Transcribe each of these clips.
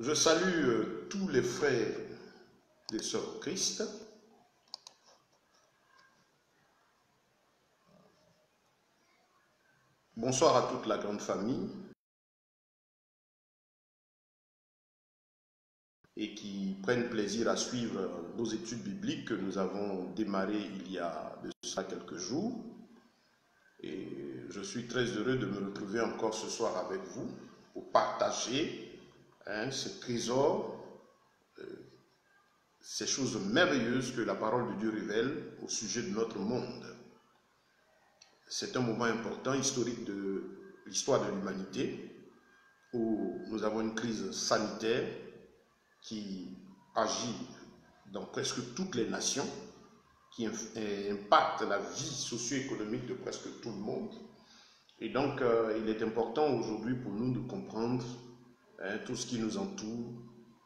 Je salue tous les frères et sœurs en Christ. Bonsoir à toute la grande famille et qui prennent plaisir à suivre nos études bibliques que nous avons démarrées il y a de cela quelques jours. Et je suis très heureux de me retrouver encore ce soir avec vous pour partager ce trésor, ces choses merveilleuses que la parole de Dieu révèle au sujet de notre monde. C'est un moment important, historique de l'histoire de l'humanité, où nous avons une crise sanitaire qui agit dans presque toutes les nations, qui impacte la vie socio-économique de presque tout le monde. Et donc, il est important aujourd'hui pour nous de comprendre tout ce qui nous entoure,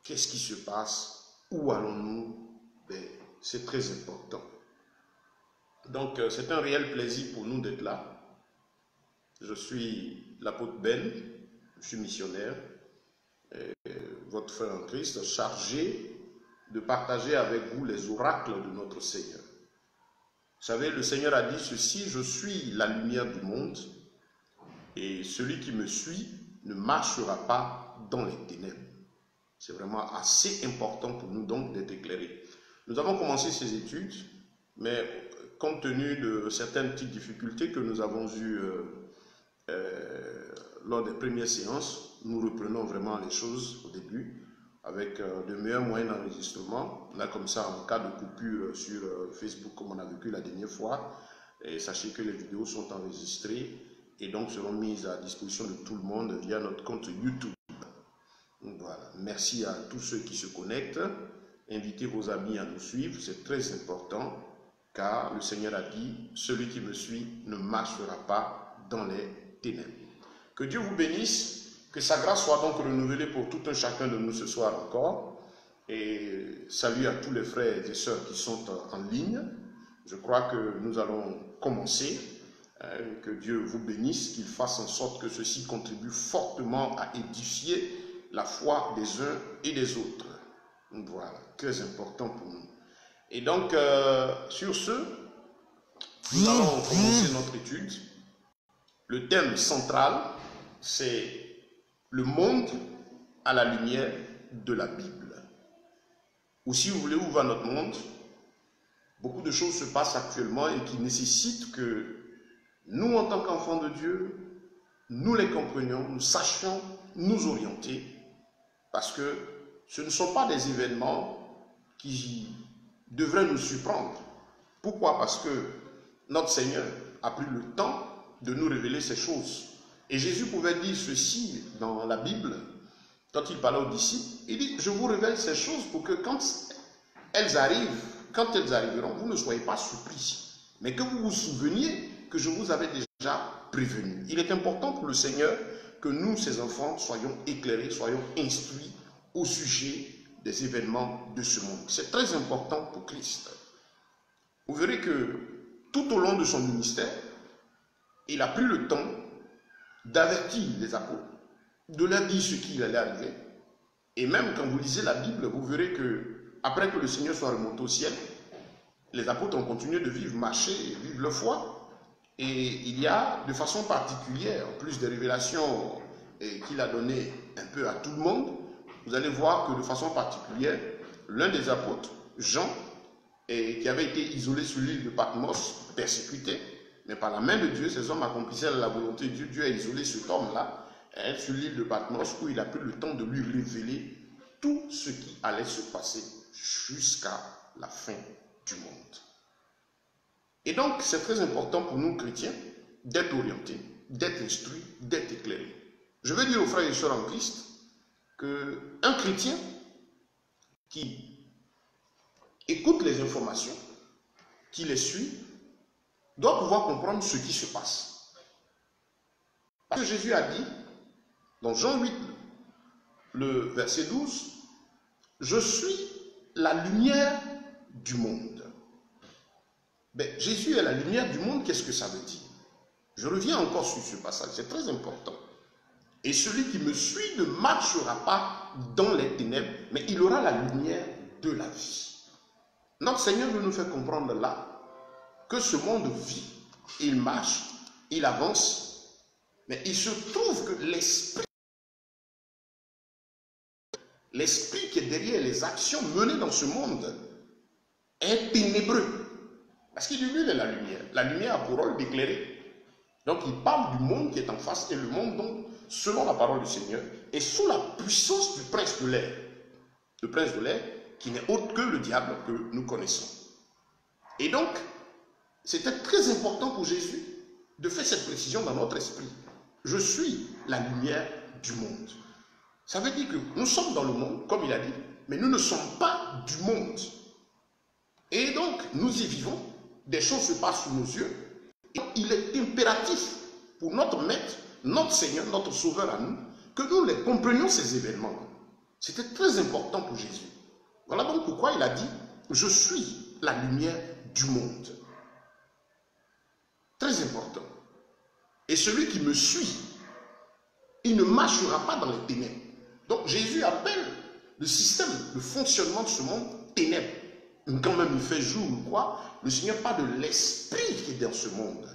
qu'est-ce qui se passe, où allons-nous, c'est très important. Donc, c'est un réel plaisir pour nous d'être là. Je suis l'apôtre Ben, je suis missionnaire, votre frère en Christ, chargé de partager avec vous les oracles de notre Seigneur. Vous savez, le Seigneur a dit ceci: je suis la lumière du monde, et celui qui me suit ne marchera pas dans les ténèbres. C'est vraiment assez important pour nous donc d'être éclairés. Nous avons commencé ces études, mais compte tenu de certaines petites difficultés que nous avons eues lors des premières séances, nous reprenons vraiment les choses au début avec de meilleurs moyens d'enregistrement. Là, comme ça, en cas de coupure sur Facebook, comme on a vécu la dernière fois, et sachez que les vidéos sont enregistrées et donc seront mises à disposition de tout le monde via notre compte YouTube. Voilà. Merci à tous ceux qui se connectent. Invitez vos amis à nous suivre, c'est très important, car le Seigneur a dit: celui qui me suit ne marchera pas dans les ténèbres. Que Dieu vous bénisse, que sa grâce soit donc renouvelée pour tout un chacun de nous ce soir encore. Et salut à tous les frères et sœurs qui sont en ligne. Je crois que nous allons commencer. Que Dieu vous bénisse, qu'il fasse en sorte que ceci contribue fortement à édifier la foi des uns et des autres. Voilà, très important pour nous. Et donc, sur ce, nous allons commencer notre étude. Le thème central, c'est le monde à la lumière de la Bible. Ou si vous voulez, où va notre monde? Beaucoup de choses se passent actuellement et qui nécessitent que nous, en tant qu'enfants de Dieu, nous les comprenions, nous sachions nous orienter, parce que ce ne sont pas des événements qui devraient nous surprendre. Pourquoi? Parce que notre Seigneur a pris le temps de nous révéler ces choses. Et Jésus pouvait dire ceci dans la Bible, quand il parlait aux disciples, il dit: je vous révèle ces choses pour que quand elles arriveront, vous ne soyez pas surpris, mais que vous vous souveniez que je vous avais déjà prévenu. Il est important pour le Seigneur que nous, ses enfants, soyons éclairés, soyons instruits au sujet des événements de ce monde. C'est très important pour Christ. Vous verrez que tout au long de son ministère, il a pris le temps d'avertir les apôtres, de leur dire ce qui allait arriver. Et même quand vous lisez la Bible, vous verrez que après que le Seigneur soit remonté au ciel, les apôtres ont continué de vivre, marcher, vivre leur foi. Et il y a de façon particulière, en plus des révélations qu'il a données un peu à tout le monde, vous allez voir que de façon particulière, l'un des apôtres, Jean, qui avait été isolé sur l'île de Patmos, persécuté, mais par la main de Dieu, ces hommes accomplissaient la volonté de Dieu. Dieu a isolé cet homme-là sur l'île de Patmos, où il a pris le temps de lui révéler tout ce qui allait se passer jusqu'à la fin du monde. Et donc, c'est très important pour nous, chrétiens, d'être orientés, d'être instruits, d'être éclairés. Je veux dire aux frères et sœurs en Christ qu'un chrétien qui écoute les informations, qui les suit, doit pouvoir comprendre ce qui se passe. Parce que Jésus a dit, dans Jean 8, le verset 12, « Je suis la lumière du monde ». Jésus est la lumière du monde, qu'est-ce que ça veut dire? Je reviens encore sur ce passage, c'est très important. Et celui qui me suit ne marchera pas dans les ténèbres, mais il aura la lumière de la vie. Notre Seigneur veut nous faire comprendre là que ce monde vit, il marche, il avance, mais il se trouve que l'esprit qui est derrière les actions menées dans ce monde est ténébreux. Parce qu'il lui est la lumière. La lumière a pour rôle d'éclairer. Donc il parle du monde qui est en face et le monde, donc, selon la parole du Seigneur, est sous la puissance du prince de l'air. Le prince de l'air qui n'est autre que le diable que nous connaissons. Et donc, c'était très important pour Jésus de faire cette précision dans notre esprit. Je suis la lumière du monde. Ça veut dire que nous sommes dans le monde, comme il a dit, mais nous ne sommes pas du monde. Et donc, nous y vivons, des choses se passent sous nos yeux. Et il est impératif pour notre maître, notre Seigneur, notre Sauveur à nous, que nous les comprenions ces événements. C'était très important pour Jésus. Voilà donc pourquoi il a dit, je suis la lumière du monde. Très important. Et celui qui me suit, il ne marchera pas dans les ténèbres. Donc Jésus appelle le système, le fonctionnement de ce monde ténèbres. Quand même il fait jour ou quoi, le Seigneur parle de l'esprit qui est dans ce monde.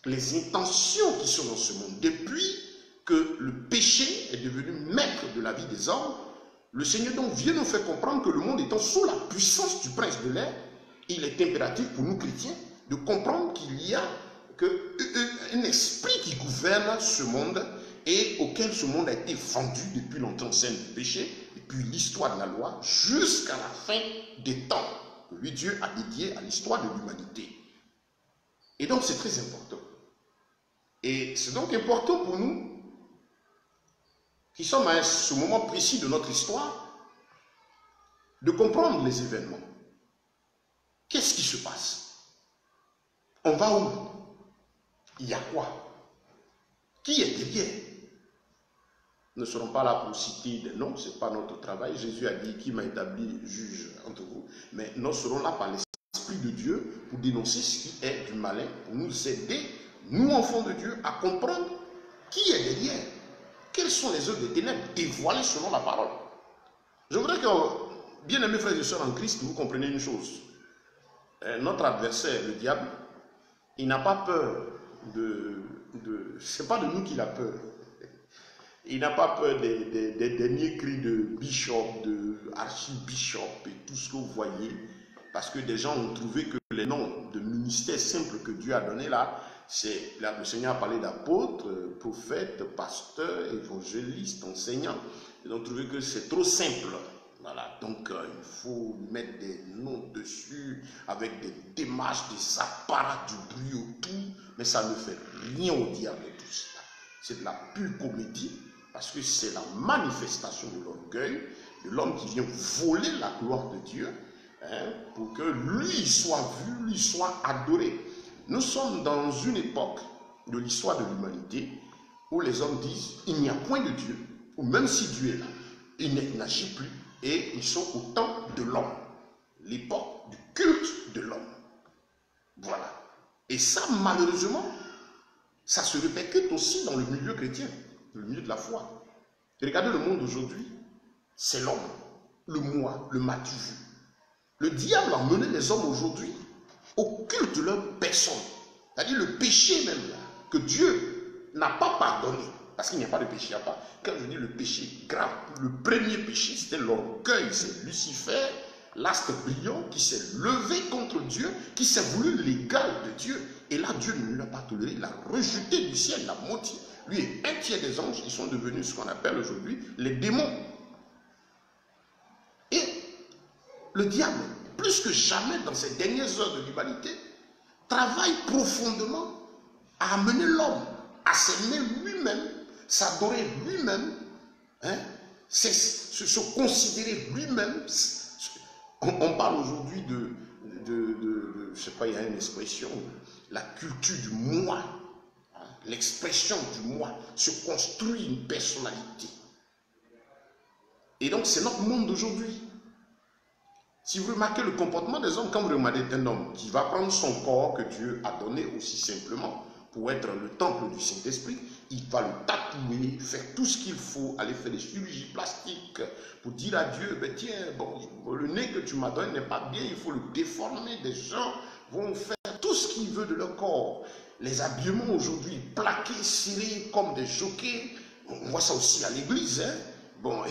Les intentions qui sont dans ce monde. Depuis que le péché est devenu maître de la vie des hommes, le Seigneur donc vient nous faire comprendre que le monde étant sous la puissance du prince de l'air, il est impératif pour nous chrétiens de comprendre qu'il y a un esprit qui gouverne ce monde et auquel ce monde a été vendu depuis longtemps, scène du péché, depuis l'histoire de la loi, jusqu'à la fin des temps que lui, Dieu, a dédié à l'histoire de l'humanité. Et donc c'est très important. Et c'est donc important pour nous, qui sommes à ce moment précis de notre histoire, de comprendre les événements. Qu'est-ce qui se passe? On va où? Il y a quoi? Qui est derrière? Nous ne serons pas là pour citer des noms, ce n'est pas notre travail. Jésus a dit qui m'a établi juge entre vous. Mais nous serons là par l'Esprit de Dieu pour dénoncer ce qui est du malin, pour nous aider, nous enfants de Dieu, à comprendre qui est derrière. Quelles sont les œuvres des ténèbres dévoilées selon la parole? Je voudrais que, bien aimés frères et sœurs en Christ, vous compreniez une chose. Notre adversaire, le diable, il n'a pas peur c'est pas de nous qu'il a peur. Il n'a pas peur des derniers cris de bishop, de archibishop et tout ce que vous voyez. Parce que des gens ont trouvé que les noms de ministères simples que Dieu a donnés là, le Seigneur a parlé d'apôtres, prophètes, pasteurs, évangélistes, enseignants. Ils ont trouvé que c'est trop simple. Voilà, donc il faut mettre des noms dessus avec des démarches, des apparats, du bruit autour, mais ça ne fait rien au diable tout ça. C'est de la pure comédie parce que c'est la manifestation de l'orgueil de l'homme qui vient voler la gloire de Dieu pour que lui soit vu, lui soit adoré. Nous sommes dans une époque de l'histoire de l'humanité où les hommes disent il n'y a point de Dieu, ou même si Dieu est là, il n'agit plus. Et ils sont au temps de l'homme, l'époque du culte de l'homme. Voilà. Et ça, malheureusement, ça se répercute aussi dans le milieu chrétien, le milieu de la foi. Et regardez le monde aujourd'hui, c'est l'homme, le moi, le matu vu. Le diable a mené les hommes aujourd'hui au culte de leur personne. C'est-à-dire le péché même, là, que Dieu n'a pas pardonné. Parce qu'il n'y a pas de péché à part. Quand je dis le péché grave, le premier péché, c'était l'orgueil. C'est Lucifer, l'astre brillant, qui s'est levé contre Dieu, qui s'est voulu l'égal de Dieu. Et là, Dieu ne l'a pas toléré. Il l'a rejeté du ciel, la moitié. Lui et un tiers des anges, ils sont devenus ce qu'on appelle aujourd'hui les démons. Et le diable, plus que jamais dans ces dernières heures de l'humanité, travaille profondément à amener l'homme à s'aimer lui-même, s'adorer lui-même, se considérer lui-même. On parle aujourd'hui je ne sais pas, il y a une expression, la culture du moi, l'expression du moi, se construit une personnalité. Et donc c'est notre monde d'aujourd'hui. Si vous remarquez le comportement des hommes, quand vous regardez un homme qui va prendre son corps que Dieu a donné aussi simplement, pour être le temple du Saint-Esprit, il va le tatouer, faire tout ce qu'il faut, aller faire des chirurgies plastiques pour dire à Dieu, ben tiens, bon, le nez que tu m'as donné n'est pas bien, il faut le déformer. Des gens vont faire tout ce qu'ils veulent de leur corps. Les habillements aujourd'hui, plaqués, serrés comme des jockeys, on voit ça aussi à l'église, hein. Bon,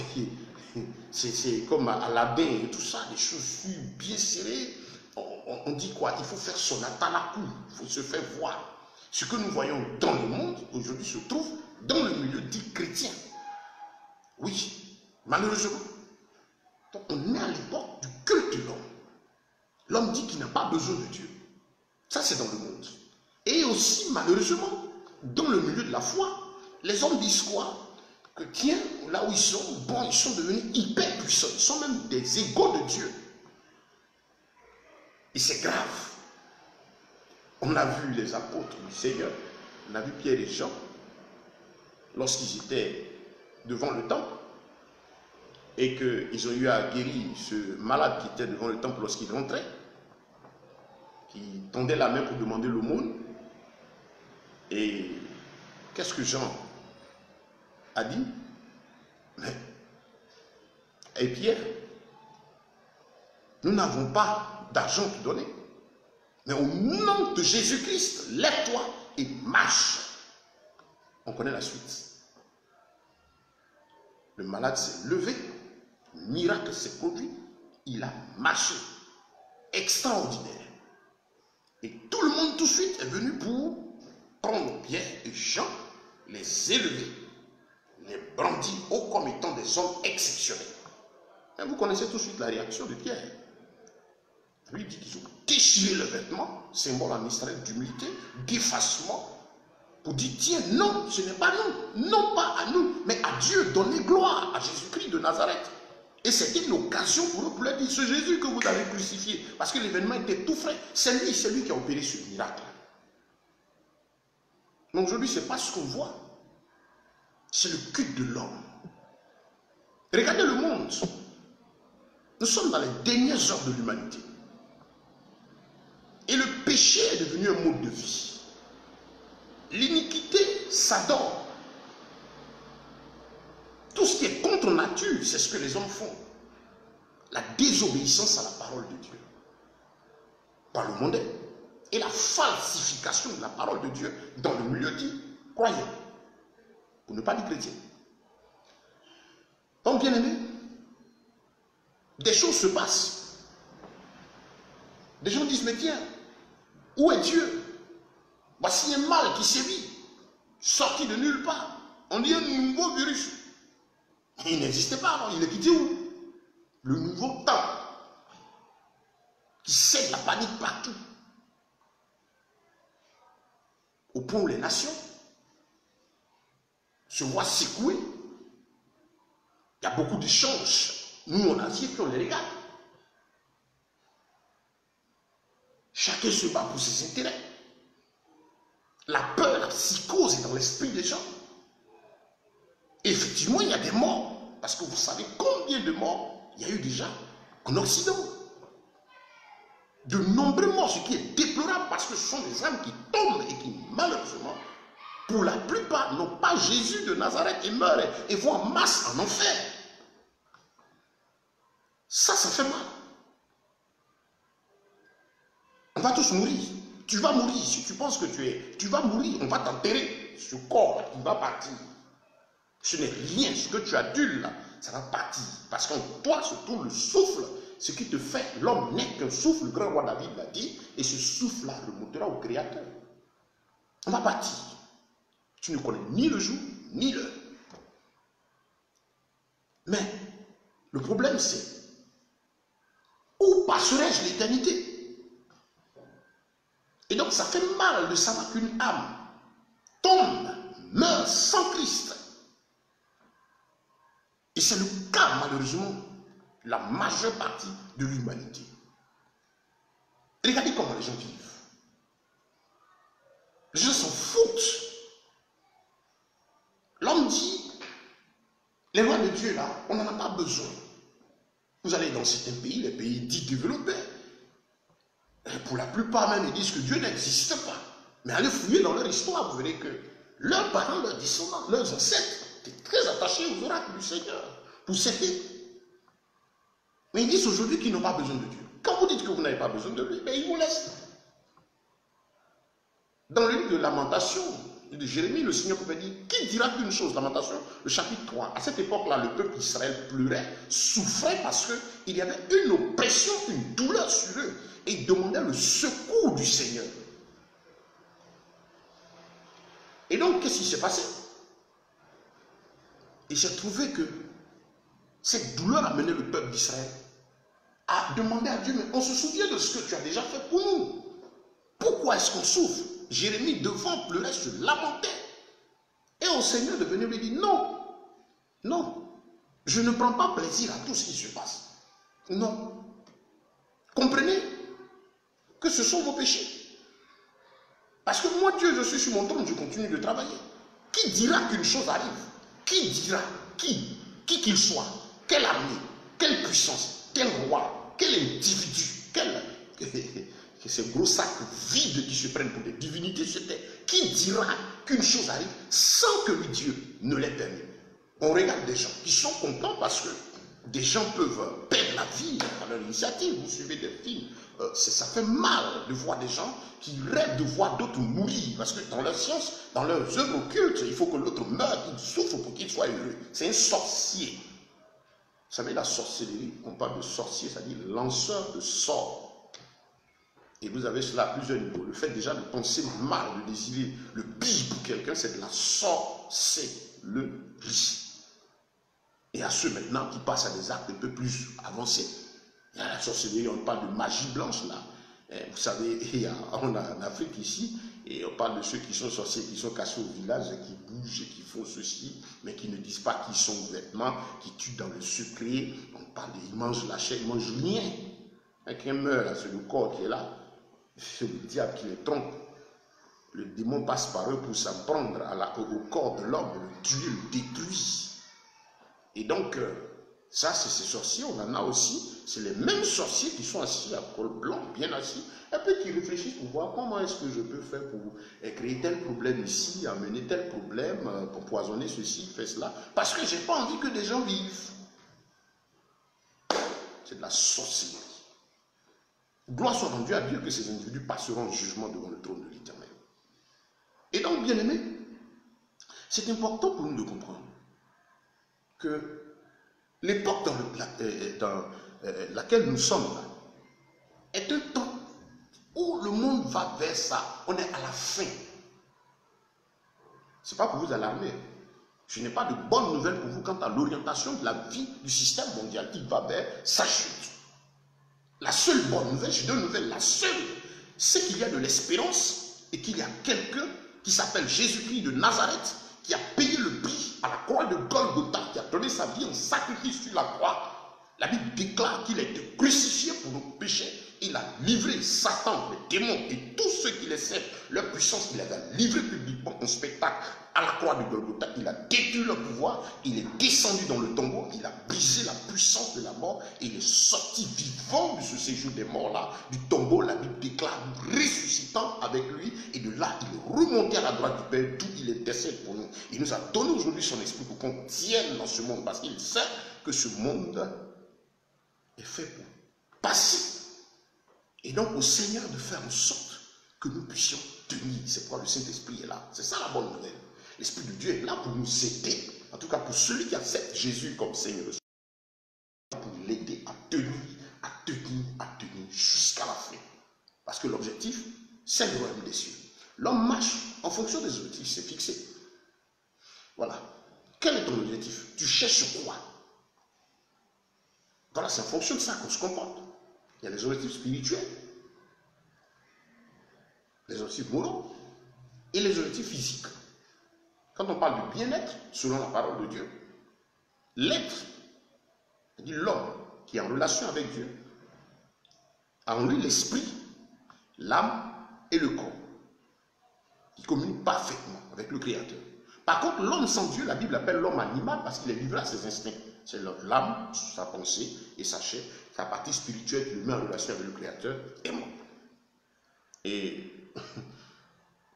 c'est comme à Aladdin et tout ça, des chaussures bien serrées. On dit quoi? Il faut faire son atalakou, il faut se faire voir. Ce que nous voyons dans le monde, aujourd'hui, se trouve dans le milieu dit chrétien. Oui, malheureusement. Donc, on est à l'époque du culte de l'homme. L'homme dit qu'il n'a pas besoin de Dieu. Ça, c'est dans le monde. Et aussi, malheureusement, dans le milieu de la foi, les hommes disent quoi? Que tiens, là où ils sont, bon, ils sont devenus hyper puissants. Ils sont même des égaux de Dieu. Et c'est grave. On a vu les apôtres du Seigneur, on a vu Pierre et Jean, lorsqu'ils étaient devant le temple, et qu'ils ont eu à guérir ce malade qui était devant le temple lorsqu'il rentrait, qui tendait la main pour demander l'aumône. Et qu'est-ce que Jean a dit? Et Pierre, nous n'avons pas d'argent te donner. Mais au nom de Jésus-Christ, lève-toi et marche. On connaît la suite. Le malade s'est levé, le miracle s'est produit, il a marché. Extraordinaire. Et tout le monde tout de suite est venu pour prendre Pierre et Jean, les élever, les brandir haut comme étant des hommes exceptionnels. Et vous connaissez tout de suite la réaction de Pierre. Lui dit qu'ils ont déchiré le vêtement, symbole en Israël d'humilité, d'effacement, pour dire, tiens, non, ce n'est pas nous, non pas à nous, mais à Dieu, donner gloire à Jésus-Christ de Nazareth. Et c'était une occasion pour eux pour leur dire, ce Jésus que vous avez crucifié, parce que l'événement était tout frais, c'est lui qui a opéré ce miracle. Mais aujourd'hui, ce n'est pas ce qu'on voit, c'est le culte de l'homme. Regardez le monde, nous sommes dans les dernières heures de l'humanité. Et le péché est devenu un mode de vie. L'iniquité s'adore. Tout ce qui est contre nature, c'est ce que les hommes font. La désobéissance à la parole de Dieu. Par le mondain. Et la falsification de la parole de Dieu dans le milieu dit croyant. Pour ne pas dire chrétien. Donc, bien aimé, des choses se passent. Des gens disent, mais tiens, où est Dieu? Voici un mal qui sévit, sorti de nulle part. On dit un nouveau virus. Il n'existait pas avant, il est quitté où? Le nouveau temps qui sème la panique partout. Au point où les nations se voient secouées. Il y a beaucoup d'échanges. Nous, en Asie, puis on les regarde. Chacun se bat pour ses intérêts. La peur, psychose est dans l'esprit des gens. Et effectivement, il y a des morts. Parce que vous savez combien de morts il y a eu déjà en Occident. De nombreux morts, ce qui est déplorable parce que ce sont des âmes qui tombent et qui, malheureusement, pour la plupart, n'ont pas Jésus de Nazareth et meurent et vont en masse en enfer. Ça fait mal. On va tous mourir. Tu vas mourir. Si tu penses que tu vas mourir, on va t'enterrer. Ce corps, il va partir. Ce n'est rien. Ce que tu adules, là, ça va partir. Parce qu'en toi se trouve le souffle. Ce qui te fait, l'homme n'est qu'un souffle. Le grand roi David l'a dit. Et ce souffle-là remontera au Créateur. On va partir. Tu ne connais ni le jour, ni l'heure. Mais le problème, c'est où passerai-je l'éternité? Et donc, ça fait mal de savoir qu'une âme tombe, meurt sans Christ. Et c'est le cas, malheureusement, de la majeure partie de l'humanité. Regardez comment les gens vivent. Les gens s'en foutent. L'homme dit, les lois de Dieu, là, on n'en a pas besoin. Vous allez dans certains pays, les pays dits développés, pour la plupart même, ils disent que Dieu n'existe pas. Mais allez fouiller dans leur histoire, vous verrez que leurs parents, leurs descendants, leurs ancêtres étaient très attachés aux oracles du Seigneur pour s'aider. Mais ils disent aujourd'hui qu'ils n'ont pas besoin de Dieu. Quand vous dites que vous n'avez pas besoin de lui, ben ils vous laissent. Dans le livre de Lamentation de Jérémie, le Seigneur pouvait dire, qui dira qu'une chose, Lamentation, le chapitre 3, à cette époque-là, le peuple d'Israël pleurait, souffrait parce qu'il y avait une oppression, une douleur sur eux, et ils demandaient le secours du Seigneur. Et donc, qu'est-ce qui s'est passé? Il s'est trouvé que cette douleur a mené le peuple d'Israël à demander à Dieu, mais on se souvient de ce que tu as déjà fait pour nous. Pourquoi est-ce qu'on souffre? Jérémie, devant pleurer, se lamentait. Et au Seigneur de venir lui dire, non, non, je ne prends pas plaisir à tout ce qui se passe. Non. Comprenez que ce sont vos péchés. Parce que moi, Dieu, je suis sur mon trône, je continue de travailler. Qui dira qu'une chose arrive? Qui dira? Qui qu'il soit? Quelle armée? Quelle puissance? Quel roi? Quel individu? Ces gros sacs vides qui se prennent pour des divinités sur terre. Qui dira qu'une chose arrive sans que lui, Dieu, ne l'ait permis? On regarde des gens qui sont contents parce que des gens peuvent perdre la vie à leur initiative. Vous suivez des films. Ça fait mal de voir des gens qui rêvent de voir d'autres mourir. Parce que dans leur science, dans leurs œuvres occultes, il faut que l'autre meure, qu'il souffre pour qu'il soit heureux. C'est un sorcier. Vous savez, la sorcellerie, on parle de sorcier, c'est-à-dire lanceur de sorts. Et vous avez cela à plusieurs niveaux. Le fait déjà de penser mal, de désirer le pire pour quelqu'un, c'est de la sorcellerie. Et à ceux maintenant qui passent à des actes un peu plus avancés. Il y a la sorcellerie, on parle de magie blanche là. Vous savez, il y a en Afrique ici, et on parle de ceux qui sont sorciers, qui sont cachés au village, qui bougent, qui font ceci, mais qui ne disent pas qui sont ouvertement, qui tuent dans le secret. On parle ils mangent la chair, ils ne mangent rien. Quelqu'un meurt, c'est le corps qui est là. C'est le diable qui les trompe. Le démon passe par eux pour s'en prendre au corps de l'homme, le tuer, le détruire. Et donc, ça, c'est ces sorciers, on en a aussi. C'est les mêmes sorciers qui sont assis à col blanc, bien assis, et puis qui réfléchissent pour voir comment est-ce que je peux faire pour créer tel problème ici, amener tel problème, empoisonner ceci, faire cela. Parce que je n'ai pas envie que des gens vivent. C'est de la sorcellerie. Gloire soit rendue à Dieu que ces individus passeront en jugement devant le trône de l'Éternel. Et donc, bien aimés, c'est important pour nous de comprendre que l'époque dans laquelle nous sommes là, est un temps où le monde va vers ça. On est à la fin. Ce n'est pas pour vous alarmer. Je n'ai pas de bonnes nouvelles pour vous quant à l'orientation de la vie du système mondial. Il va vers sa chute. La seule bonne nouvelle, j'ai deux nouvelles. La seule, c'est qu'il y a de l'espérance et qu'il y a quelqu'un qui s'appelle Jésus-Christ de Nazareth qui a payé le prix à la croix de Golgotha, qui a donné sa vie en sacrifice sur la croix. La Bible déclare qu'il a été crucifié pour nos péchés. Il a livré Satan, les démons et tous ceux qui les servent, leur puissance, il les a livrés publiquement en spectacle à la croix de Golgotha. Il a détruit leur pouvoir, il est descendu dans le tombeau, il a brisé la puissance de la mort et il est sorti vivant de ce séjour des morts-là, du tombeau. La Bible déclare ressuscitant avec lui, et de là, il est remonté à la droite du Père, d'où il intercède pour nous. Il nous a donné aujourd'hui son esprit pour qu'on tienne dans ce monde, parce qu'il sait que ce monde est fait pour passer. Et donc au Seigneur de faire en sorte que nous puissions tenir. C'est pourquoi le Saint-Esprit est là. C'est ça la bonne nouvelle. L'Esprit de Dieu est là pour nous aider. En tout cas pour celui qui accepte Jésus comme Seigneur. Pour l'aider à tenir, à tenir, à tenir jusqu'à la fin. Parce que l'objectif, c'est le royaume des cieux. L'homme marche en fonction des objectifs, c'est fixé. Voilà. Quel est ton objectif? Tu cherches sur quoi? Voilà, c'est en fonction de ça qu'on se comporte. Il y a les objectifs spirituels, les objectifs moraux et les objectifs physiques. Quand on parle de bien-être, selon la parole de Dieu, l'être, c'est-à-dire l'homme qui est en relation avec Dieu, a en lui l'esprit, l'âme et le corps, qui communiquent parfaitement avec le Créateur. Par contre, l'homme sans Dieu, la Bible appelle l'homme animal parce qu'il est livré à ses instincts. C'est l'âme, sa pensée et sa chair, sa partie spirituelle qui le met en relation avec le Créateur est mort. Et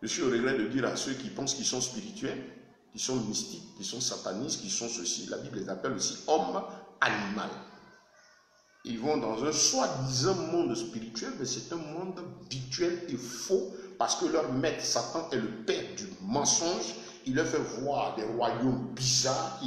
Je suis au regret de dire à ceux qui pensent qu'ils sont spirituels, qui sont mystiques, qui sont satanistes, qui sont ceci, la Bible les appelle aussi hommes animal. Ils vont dans un soi-disant monde spirituel, mais c'est un monde virtuel et faux, parce que leur maître Satan est le père du mensonge. Il leur fait voir des royaumes bizarres,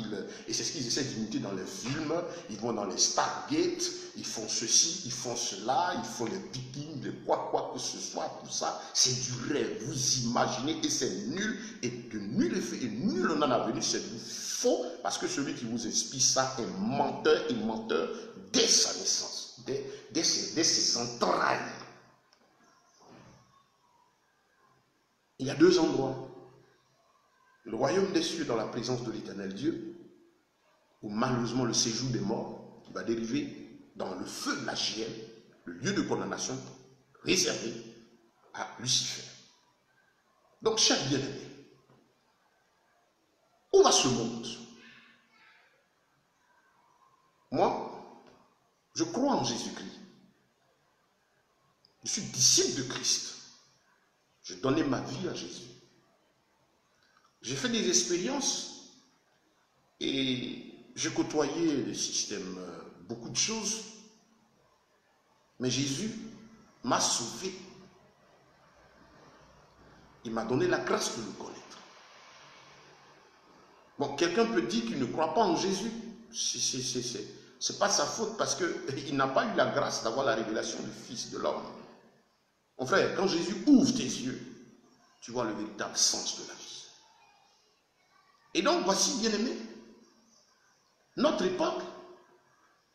et c'est ce qu'ils essaient d'imiter dans les films. Ils vont dans les Stargate, ils font ceci, ils font cela, ils font les Vikings, les quoi que ce soit, tout ça. C'est du rêve, vous imaginez, et c'est nul, et de nul effet, et nul en a venu, c'est du faux, parce que celui qui vous inspire ça est menteur et menteur dès sa naissance, dès ses entrailles. Il y a deux endroits. Le royaume des cieux dans la présence de l'Éternel Dieu, ou malheureusement le séjour des morts, qui va dériver dans le feu de la géhenne, le lieu de condamnation réservé à Lucifer. Donc, chers bien-aimés, où va ce monde? Moi, je crois en Jésus-Christ. Je suis disciple de Christ. J'ai donné ma vie à Jésus. J'ai fait des expériences et j'ai côtoyé le système, beaucoup de choses. Mais Jésus m'a sauvé. Il m'a donné la grâce de le connaître. Bon, quelqu'un peut dire qu'il ne croit pas en Jésus. C'est pas sa faute parce qu'il n'a pas eu la grâce d'avoir la révélation du Fils de l'homme. Mon frère, quand Jésus ouvre tes yeux, tu vois le véritable sens de la vie. Et donc, voici, bien-aimés, notre époque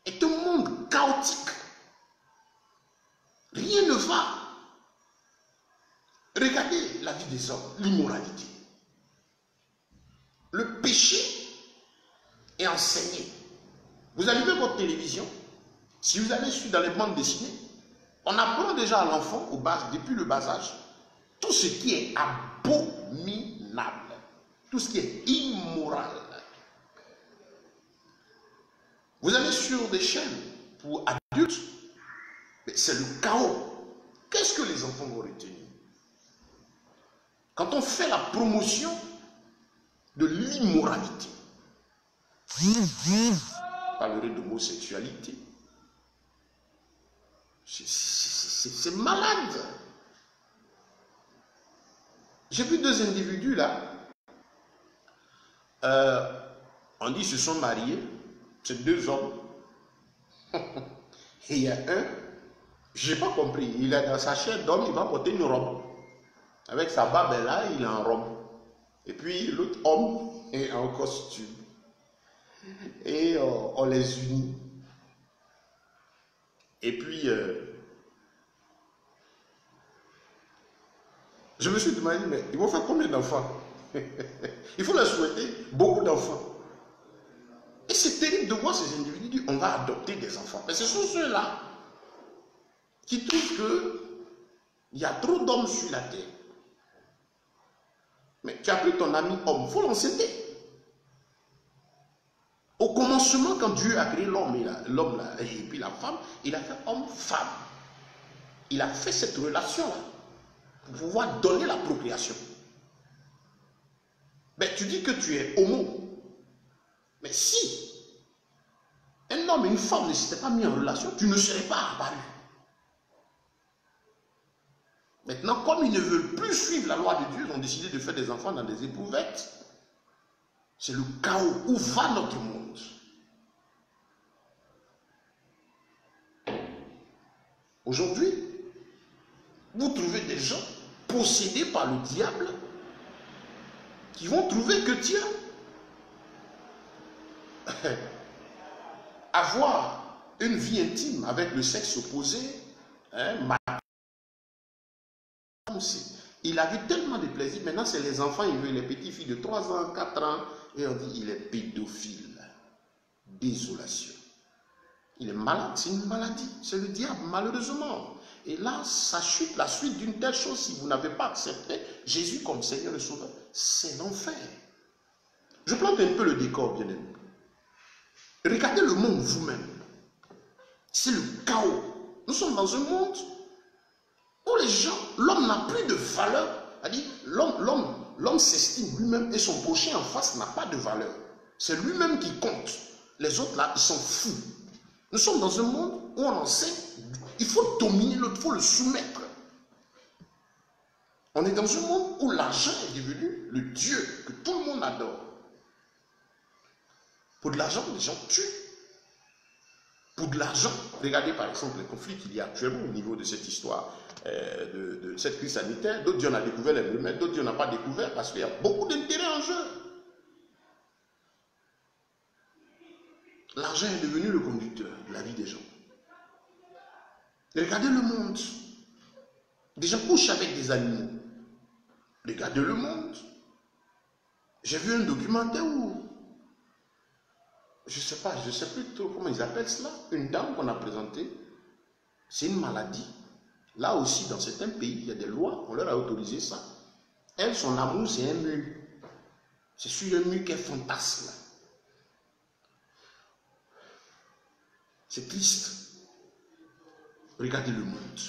est un monde chaotique. Rien ne va. Regardez la vie des hommes, l'immoralité. Le péché est enseigné. Vous allumez votre télévision, si vous allez suivre dans les bandes dessinées, on apprend déjà à l'enfant, depuis le bas âge, tout ce qui est abominable. Tout ce qui est immoral. Vous allez sur des chaînes pour adultes, c'est le chaos. Qu'est-ce que les enfants vont retenir? Quand on fait la promotion de l'immoralité, parlerait d'homosexualité, c'est malade. J'ai vu deux individus là. On dit qu'ils se sont mariés, c'est deux hommes. Et il y a un, je n'ai pas compris, il est dans sa chair d'homme, il va porter une robe. Avec sa barbe là, il est en robe. Et puis l'autre homme est en costume. Et on les unit. Et puis, je me suis demandé, mais ils vont faire combien d'enfants? Il faut leur souhaiter beaucoup d'enfants. Et c'est terrible de voir ces individus dire on va adopter des enfants. Mais ce sont ceux-là qui trouvent qu'il y a trop d'hommes sur la terre. Mais tu as pris ton ami homme, il faut l'enseigner. Au commencement, quand Dieu a créé l'homme et puis la femme, il a fait homme-femme. Il a fait cette relation-là pour pouvoir donner la procréation. Mais tu dis que tu es homo. Mais si un homme et une femme ne s'étaient pas mis en relation, tu ne serais pas apparu. Maintenant, comme ils ne veulent plus suivre la loi de Dieu, ils ont décidé de faire des enfants dans des éprouvettes. C'est le chaos. Où va notre monde? Aujourd'hui, vous trouvez des gens possédés par le diable qui vont trouver que tiens, avoir une vie intime avec le sexe opposé, il a vu tellement de plaisir, maintenant c'est les enfants, il veut les petites filles de 3 ans, 4 ans, et on dit il est pédophile. Désolation. Il est malade, c'est une maladie, c'est le diable, malheureusement. Et là, ça chute, la suite d'une telle chose, si vous n'avez pas accepté Jésus comme Seigneur et Sauveur, c'est l'enfer. Je plante un peu le décor, bien aimé. Regardez le monde vous-même. C'est le chaos. Nous sommes dans un monde où les gens, l'homme n'a plus de valeur L'homme s'estime lui-même et son prochain en face n'a pas de valeur. C'est lui-même qui compte. Les autres là, ils s'en foutent. Nous sommes dans un monde où on enseigne, il faut dominer l'autre, il faut le soumettre. On est dans un monde où l'argent est devenu le Dieu que tout le monde adore. Pour de l'argent, les gens tuent. Pour de l'argent, regardez par exemple les conflits qu'il y a actuellement au niveau de cette histoire, de cette crise sanitaire. D'autres Dieu on a découvert les remèdes, d'autres Dieu on n'a pas découvert parce qu'il y a beaucoup d'intérêts en jeu. L'argent est devenu le conducteur de la vie des gens. Regardez le monde. Des gens couchent avec des animaux. Regardez le monde. J'ai vu un documentaire où, je ne sais plus trop comment ils appellent cela, une dame qu'on a présentée, c'est une maladie. Là aussi, dans certains pays, il y a des lois, on leur a autorisé ça. Elle, son amour, c'est un mur. C'est sur un mur qu'elle fantasme. C'est triste. Regardez le monde.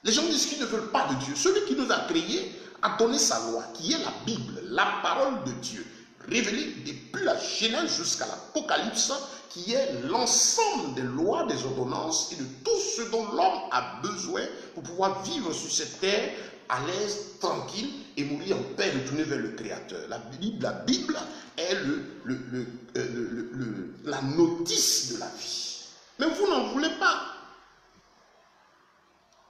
Les gens disent qu'ils ne veulent pas de Dieu. Celui qui nous a créés a donné sa loi, qui est la Bible, la parole de Dieu, révélée depuis la Genèse jusqu'à l'Apocalypse, qui est l'ensemble des lois, des ordonnances et de tout ce dont l'homme a besoin pour pouvoir vivre sur cette terre à l'aise, tranquille et mourir en paix, retourner vers le Créateur. La Bible est la notice de la vie. Mais vous n'en voulez pas.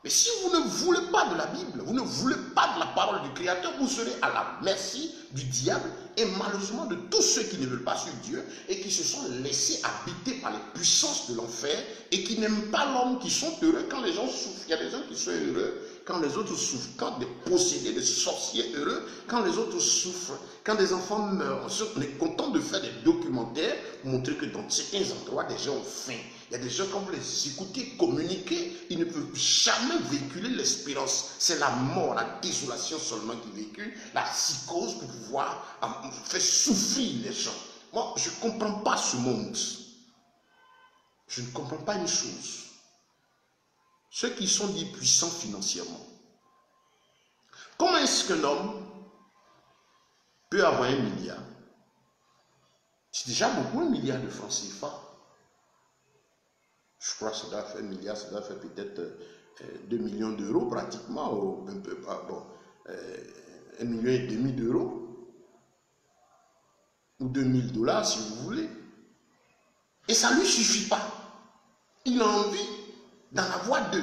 Mais si vous ne voulez pas de la Bible, vous ne voulez pas de la parole du Créateur, vous serez à la merci du diable et malheureusement de tous ceux qui ne veulent pas suivre Dieu et qui se sont laissés habiter par les puissances de l'enfer et qui n'aiment pas l'homme, qui sont heureux quand les gens souffrent. Il y a des gens qui sont heureux quand les autres souffrent, quand des possédés, des sorciers heureux, quand les autres souffrent, quand des enfants meurent. On est content de faire des documentaires pour montrer que dans certains endroits, des gens ont faim. Il y a des gens, quand vous les écoutez communiquer, ils ne peuvent jamais véhiculer l'espérance. C'est la mort, la désolation seulement qui véhicule, la psychose pour pouvoir faire souffrir les gens. Moi, je ne comprends pas ce monde. Je ne comprends pas une chose. Ceux qui sont dits puissants financièrement. Comment est-ce qu'un homme peut avoir 1 milliard? C'est déjà beaucoup, 1 milliard de francs CFA. Je crois que ça doit faire 1 milliard, ça doit faire peut-être 2 millions d'euros pratiquement, ou un peu, bon, 1,5 million d'euros, ou 2000 dollars si vous voulez. Et ça ne lui suffit pas. Il a envie d'en avoir 2.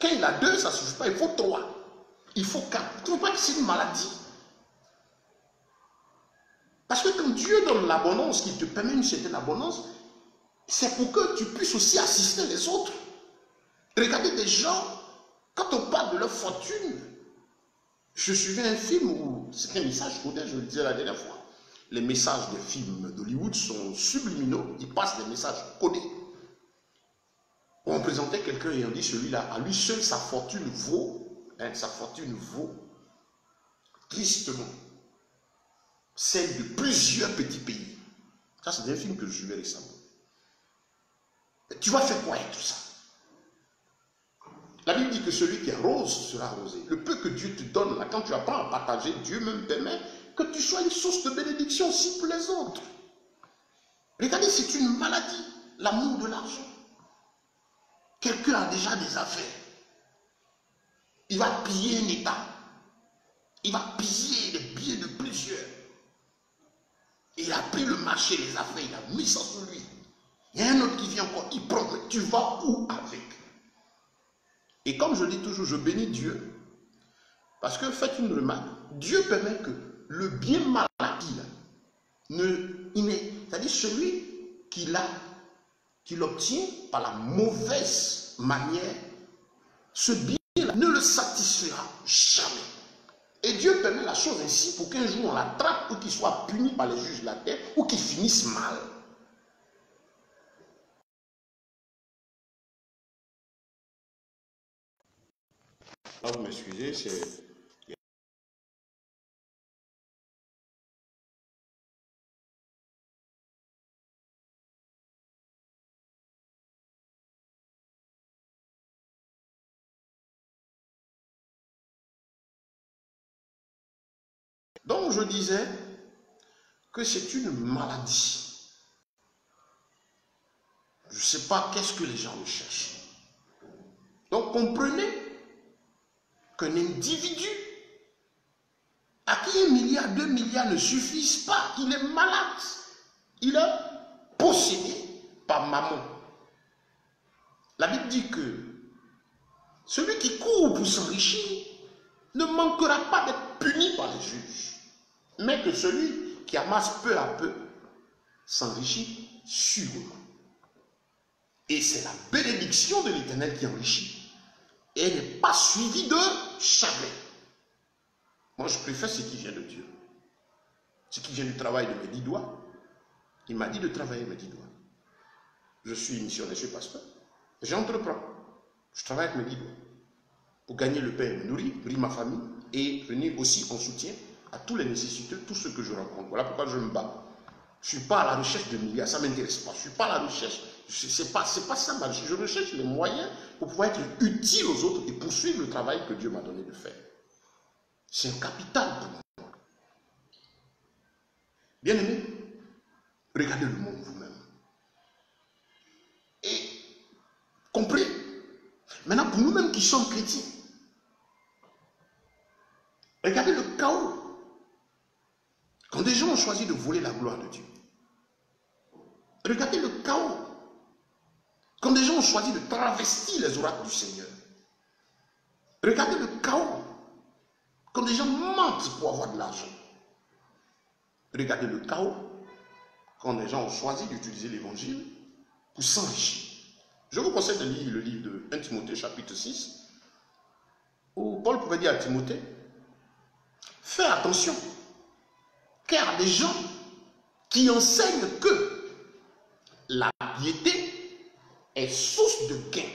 Quand il a 2, ça ne suffit pas, il faut 3. Il faut 4. Tu ne trouves pas que c'est une maladie? Parce que quand Dieu donne l'abondance, qui te permet une certaine abondance, c'est pour que tu puisses aussi assister les autres. Regardez des gens, quand on parle de leur fortune, je suivais un film où c'était un message codé, je le disais la dernière fois. Les messages des films d'Hollywood sont subliminaux, ils passent des messages codés. On présentait quelqu'un et on dit celui-là, à lui seul, sa fortune vaut tristement celle de plusieurs petits pays. Ça, c'est un film que je suivais récemment. Tu vas faire quoi avec tout ça? La Bible dit que celui qui arrose sera arrosé. Le peu que Dieu te donne, là, quand tu apprends à partager, Dieu même permet que tu sois une source de bénédiction aussi pour les autres. Regardez, c'est une maladie, l'amour de l'argent. Quelqu'un a déjà des affaires. Il va piller un État. Il va piller les biens de plusieurs. Et il a pris le marché, les affaires, il a mis ça sur lui. Il y a un autre qui vient encore, il prend, mais tu vas où avec? Et comme je dis toujours, je bénis Dieu. Parce que faites une remarque, Dieu permet que le bien mal acquis, c'est-à-dire celui qui l'obtient par la mauvaise manière, ce bien-là ne le satisfera jamais. Et Dieu permet la chose ainsi pour qu'un jour on l'attrape ou qu'il soit puni par les juges de la terre ou qu'il finisse mal. Là, vous m'excusez, c'est Donc je disais que c'est une maladie. Je ne sais pas qu'est-ce que les gens recherchent. Donc comprenez qu'un individu à qui 1 milliard, 2 milliards ne suffisent pas, il est malade. Il est possédé par maman. La Bible dit que celui qui court pour s'enrichir ne manquera pas d'être puni par les juges, mais que celui qui amasse peu à peu s'enrichit sûrement. Et c'est la bénédiction de l'Éternel qui enrichit. Et elle n'est pas suivie de chagrin. Moi, je préfère ce qui vient de Dieu. Ce qui vient du travail de mes 10 doigts. Il m'a dit de travailler mes 10 doigts. Je suis missionnaire, je suis pasteur. J'entreprends. Je travaille avec mes 10 doigts. Pour gagner le pain, me nourrir ma famille et venir aussi en soutien à tous les nécessiteux, tous ceux que je rencontre. Voilà pourquoi je me bats. Je ne suis pas à la recherche de milliards, ça ne m'intéresse pas. Je ne suis pas à la recherche, c'est pas ça ma recherche. Je recherche les moyens pour pouvoir être utile aux autres et poursuivre le travail que Dieu m'a donné de faire. C'est un capital pour moi. Bien aimé, regardez le monde vous-même. Et comprenez. Maintenant, pour nous-mêmes qui sommes chrétiens, regardez le chaos. Quand des gens ont choisi de voler la gloire de Dieu. Regardez le chaos. Quand des gens ont choisi de travestir les oracles du Seigneur. Regardez le chaos. Quand des gens mentent pour avoir de l'argent. Regardez le chaos. Quand des gens ont choisi d'utiliser l'évangile pour s'enrichir. Je vous conseille de lire le livre de 1 Timothée chapitre 6. Où Paul pouvait dire à Timothée, fais attention. Car des gens qui enseignent que la piété est source de gain.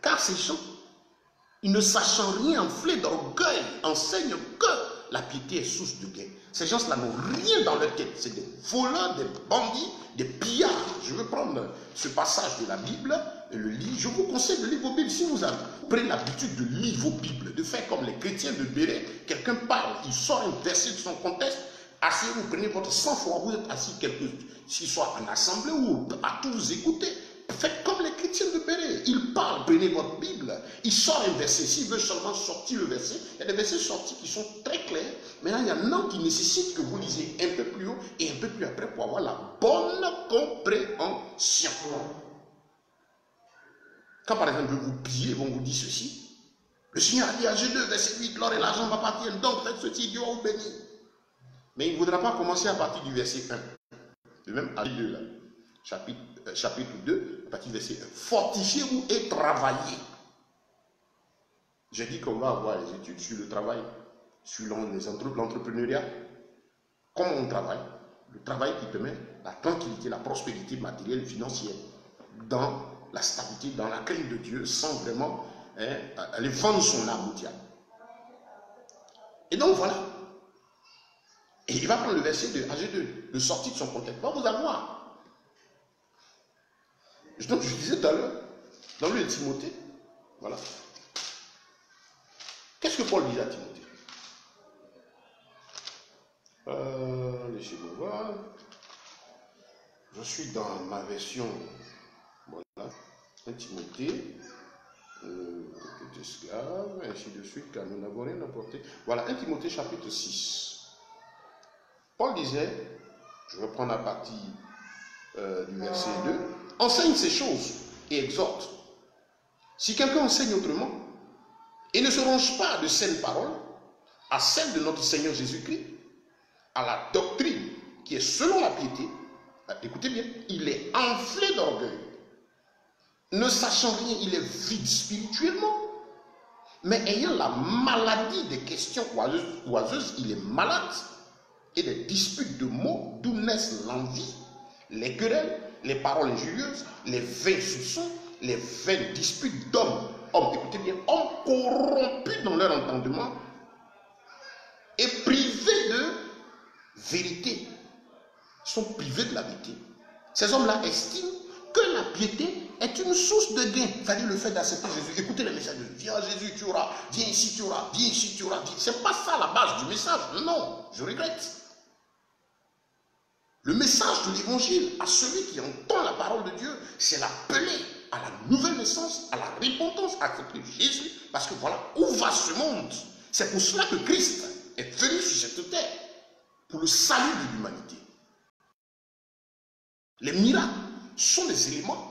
Car ces gens, ils ne sachant rien, enflés d'orgueil, enseignent que la piété est source de gain. Ces gens-là n'ont rien dans leur tête. C'est des voleurs, des bandits, des pillards. Je veux prendre ce passage de la Bible et le lire. Je vous conseille de lire vos Bibles. Si vous prenez l'habitude de lire vos Bibles, de faire comme les chrétiens de Béret, quelqu'un parle, il sort un verset de son contexte, asseyez-vous, prenez votre sang-froid, vous êtes assis s'il soit en assemblée ou à tout vous écouter. Faites comme les chrétiens de Béret. Ils parlent, prenez votre Bible. Il sort un verset. S'il veut seulement sortir le verset, il y a des versets sortis qui sont très clairs. Maintenant, il y en a qui nécessitent que vous lisiez un peu plus haut et un peu plus après pour avoir la bonne compréhension. Quand par exemple vous pillez, vont vous dire ceci. Le Seigneur a dit à G2, verset 8, l'or et l'argent va partir. Donc faites ceci, Dieu va vous bénir. Mais il ne voudra pas commencer à partir du verset 1. De même à G2 là. Chapitre 2, à partir du verset 1. Fortifiez-vous et travaillez. J'ai dit qu'on va avoir les études sur le travail, sur l'entrepreneuriat. Comment on travaille? Le travail qui permet la tranquillité, la prospérité matérielle et financière, dans la stabilité, dans la crainte de Dieu, sans vraiment aller vendre son âme au diable. Et donc voilà. Et il va prendre le verset de AG2, le sortir de son contexte. Va vous avoir. Donc je disais tout à l'heure, dans le Timothée, voilà. Qu'est-ce que Paul disait à Timothée? Laissez-moi voir. Je suis dans ma version, voilà, 1 Timothée, esclave, ainsi de suite, car nous n'avons rien apporté. Voilà, 1 Timothée chapitre 6. Paul disait, je vais prendre à partir du verset 2, enseigne ces choses et exhorte. Si quelqu'un enseigne autrement et ne se range pas de saines paroles à celle de notre Seigneur Jésus-Christ, à la doctrine qui est selon la piété, écoutez bien, il est enflé d'orgueil. Ne sachant rien, il est vide spirituellement, mais ayant la maladie des questions oiseuses, il est malade, et des disputes de mots, d'où naissent l'envie, les querelles, les paroles injurieuses, les vains soupçons, les vaines disputes d'hommes, écoutez bien, hommes corrompus dans leur entendement et privés de vérité. Ils sont privés de la vérité. Ces hommes-là estiment que la piété est une source de gain. C'est-à-dire le fait d'accepter Jésus. Écoutez le message de Dieu. Viens Jésus, tu auras. Viens ici, tu auras. Viens ici, tu auras. C'est pas ça la base du message. Non, je regrette. Le message de l'évangile à celui qui entend la parole de Dieu, c'est l'appeler à la nouvelle naissance, à la repentance, à accepter Jésus. Parce que voilà où va ce monde. C'est pour cela que Christ est venu sur cette terre. Pour le salut de l'humanité. Les miracles sont des éléments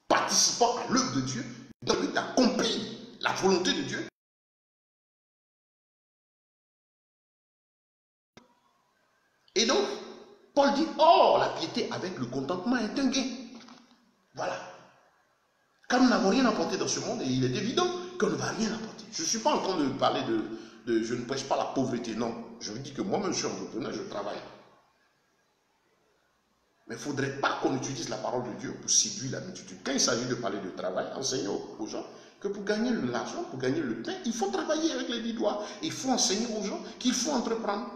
participant à l'œuvre de Dieu dans le but d'accomplir la volonté de Dieu. Et donc, Paul dit, oh, la piété avec le contentement est un gain. Voilà. Car nous n'avons rien apporté dans ce monde et il est évident qu'on ne va rien apporter. Je ne suis pas en train de parler de je ne prêche pas la pauvreté, non. Je vous dis que moi-même je suis entrepreneur, je travaille. Mais il ne faudrait pas qu'on utilise la parole de Dieu pour séduire la multitude. Quand il s'agit de parler de travail, enseigner aux gens que pour gagner l'argent, pour gagner le pain, il faut travailler avec les 10 doigts. Il faut enseigner aux gens qu'il faut entreprendre.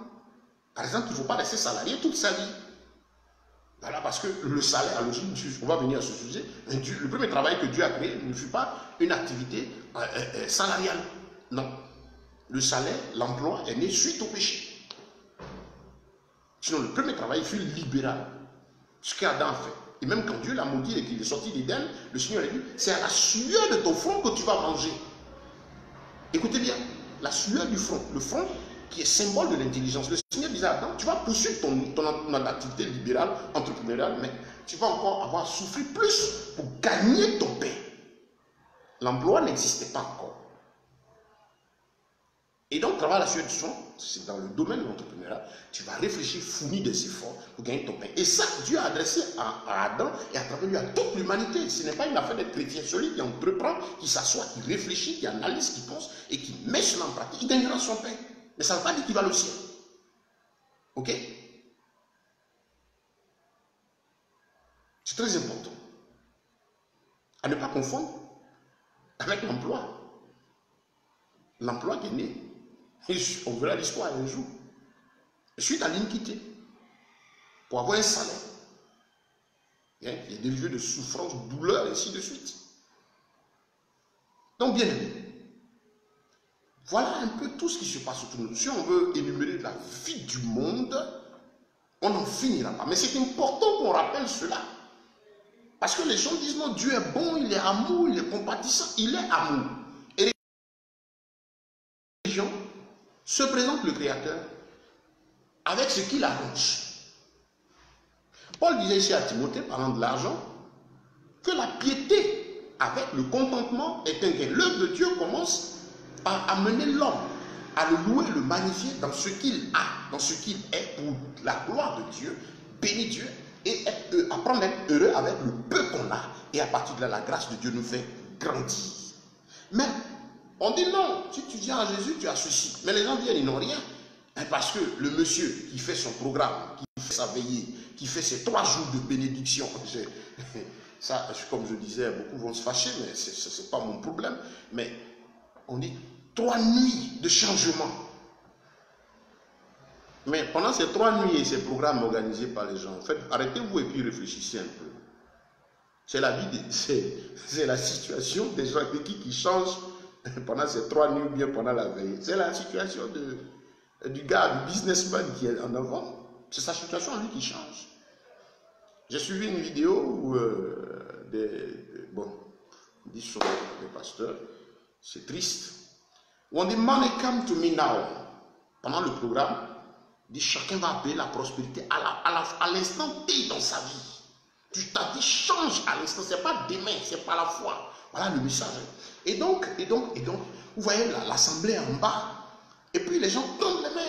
Par exemple, il ne faut pas rester salarié toute sa vie. Voilà, parce que le salaire, on va venir à ce sujet, le premier travail que Dieu a créé ne fut pas une activité salariale. Non. Le salaire, l'emploi est né suite au péché. Sinon, le premier travail fut libéral. Ce qu'Adam a fait. Et même quand Dieu l'a maudit et qu'il est sorti d'Éden, le Seigneur a dit, c'est à la sueur de ton front que tu vas manger. Écoutez bien, la sueur du front, le front qui est symbole de l'intelligence. Le Seigneur disait à Adam, tu vas poursuivre ton activité libérale, entrepreneuriale, mais tu vas encore avoir souffert plus pour gagner ton pain. L'emploi n'existait pas encore. Et donc, travailler à la sueur du front, c'est dans le domaine de l'entrepreneuriat, tu vas réfléchir, fournir des efforts pour gagner ton pain. Et ça, Dieu a adressé à Adam et à travers lui à toute l'humanité. Ce n'est pas une affaire d'être chrétien. Celui qui entreprend, qui s'assoit, qui réfléchit, qui analyse, qui pense et qui met cela en pratique, il gagnera son pain. Mais ça ne veut pas dire qu'il va au ciel. Ok? C'est très important. À ne pas confondre avec l'emploi. L'emploi qui est né. Et on verra l'histoire un jour. Je suis allé me quitter pour avoir un salaire. Il y a des lieux de souffrance, de douleur, et ainsi de suite. Donc, bien aimé, voilà un peu tout ce qui se passe autour de nous. Si on veut énumérer la vie du monde, on n'en finira pas. Mais c'est important qu'on rappelle cela. Parce que les gens disent, non, Dieu est bon, il est amour, il est compatissant, il est amour. Et les gens se présentent le Créateur avec ce qu'il arrange. Paul disait ici à Timothée, parlant de l'argent, que la piété avec le contentement est un gain. L'œuvre de Dieu commence par amener l'homme à le louer, le magnifier dans ce qu'il a, dans ce qu'il est pour la gloire de Dieu, bénir Dieu et apprendre à être heureux avec le peu qu'on a. Et à partir de là, la grâce de Dieu nous fait grandir. Mais on dit non, si tu viens à Jésus, tu as ceci. Mais les gens viennent, ils n'ont rien. Parce que le monsieur qui fait son programme, qui fait sa veillée, qui fait ses 3 jours de bénédiction, ça, comme je disais, beaucoup vont se fâcher, mais ce n'est pas mon problème. Mais on dit 3 nuits de changement. Mais pendant ces 3 nuits et ces programmes organisés par les gens, en fait, arrêtez-vous et puis réfléchissez un peu. C'est la vie, c'est la situation des gens qui changent pendant ces 3 nuits ou bien pendant la veille. C'est la situation du gars, du businessman qui est en avant. C'est sa situation lui qui change. J'ai suivi une vidéo où ils sont des pasteurs, c'est triste. Où on dit money come to me now. Pendant le programme, dit chacun va appeler la prospérité à l'instant T dans sa vie. Tu t'as dit change à l'instant, c'est pas demain, c'est pas la foi. Voilà le message. Et donc, vous voyez l'assemblée en bas. Et puis les gens tombent les mains.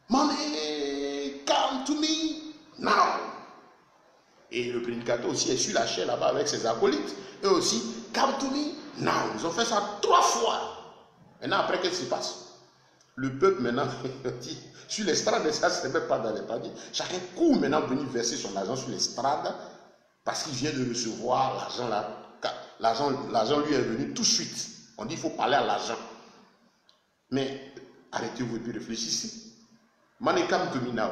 Money come to me now. Et le prédicateur aussi est sur la chaise là-bas avec ses acolytes. Eux aussi, come to me now. Ils ont fait ça 3 fois. Maintenant, après, qu'est-ce qui se passe? Le peuple maintenant, sur l'estrade, ça, ce n'est même pas dans les paniers. Chacun court maintenant venir verser son argent sur l'estrade parce qu'il vient de recevoir l'argent là. L'argent lui est venu tout de suite. On dit qu'il faut parler à l'argent. Mais arrêtez-vous et puis réfléchissez. Money come to me now.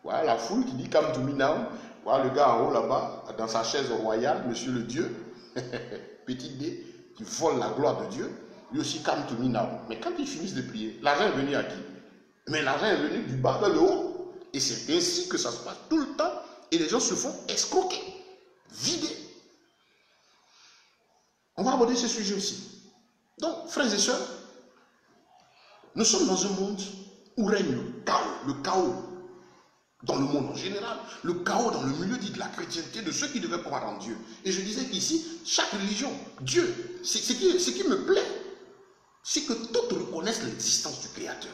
Voilà la foule qui dit come to me now. Voilà le gars en haut là-bas, dans sa chaise royale, monsieur le Dieu, petit D, qui vole la gloire de Dieu, lui aussi come to me now. Mais quand ils finissent de prier, l'argent est venu à qui? Mais l'argent est venu du bas vers le haut. Et c'est ainsi que ça se passe tout le temps. Et les gens se font escroquer, vider. On va aborder ce sujet aussi. Donc, frères et sœurs, nous sommes dans un monde où règne le chaos dans le monde en général, le chaos dans le milieu dit de la chrétienté, de ceux qui devaient croire en Dieu. Et je disais qu'ici, chaque religion, Dieu, ce qui me plaît, c'est que toutes reconnaissent l'existence du Créateur.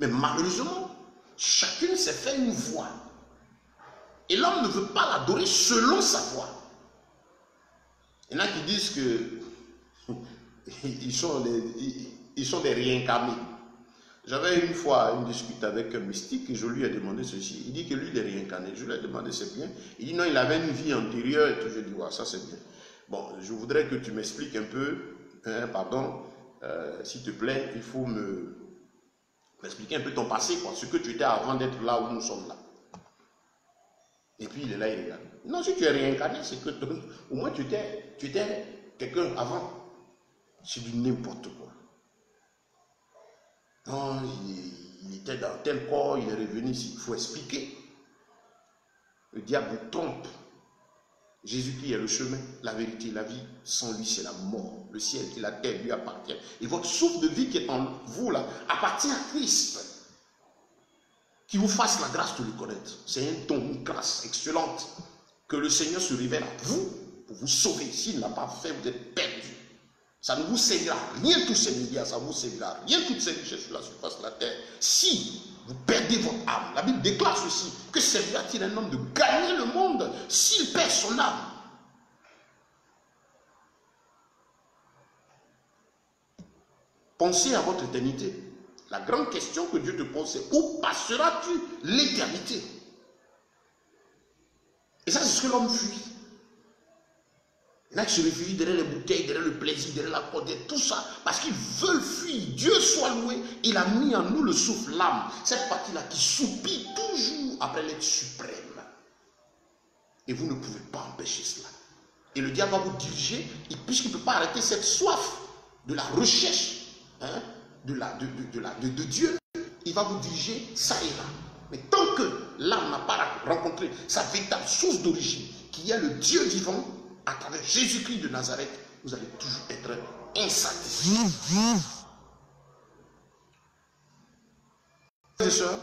Mais malheureusement, chacune s'est fait une voix. Et l'homme ne veut pas l'adorer selon sa voix. Il y en a qui disent que ils sont des réincarnés. J'avais une fois une dispute avec un mystique et je lui ai demandé ceci. Il dit que lui, il est réincarné. Je lui ai demandé, c'est bien. Il dit non, il avait une vie antérieure et tout. Je dis, ouais, ça c'est bien. Bon, je voudrais que tu m'expliques un peu, s'il te plaît, il faut m'expliquer un peu ton passé, quoi, ce que tu étais avant d'être là où nous sommes là. Et puis il est là, il regarde. Non, si tu es réincarné, c'est que au moins tu étais quelqu'un avant. C'est du n'importe quoi. Non, il était dans tel corps, il est revenu ici. Il faut expliquer. Le diable vous trompe. Jésus-Christ est le chemin, la vérité, la vie. Sans lui, c'est la mort. Le ciel et la terre lui appartiennent. Et votre souffle de vie qui est en vous là appartient à Christ. Qui vous fasse la grâce de le connaître. C'est un don, une grâce excellente. Que le Seigneur se révèle à vous pour vous sauver. S'il n'a pas fait, vous êtes perdu. Ça ne vous servira rien tous ces médias, ça ne vous servira rien toutes ces richesses sur la surface de la terre. Si vous perdez votre âme, la Bible déclare ceci, que servira-t-il un homme de gagner le monde s'il perd son âme? Pensez à votre éternité. La grande question que Dieu te pose, c'est où passeras-tu l'éternité? Et ça, c'est ce que l'homme fuit. Il y en a qui se réfugient derrière les bouteilles, derrière le plaisir, derrière la côte, tout ça, parce qu'ils veulent fuir. Dieu soit loué, il a mis en nous le souffle, l'âme, cette partie-là qui soupire toujours après l'être suprême. Et vous ne pouvez pas empêcher cela. Et le diable va vous diriger, puisqu'il ne peut pas arrêter cette soif de la recherche de Dieu, il va vous diriger ça et là. Mais tant que l'âme n'a pas rencontré sa véritable source d'origine, qui est le Dieu vivant, à travers Jésus-Christ de Nazareth, vous allez toujours être insatisfait. Frères et sœurs,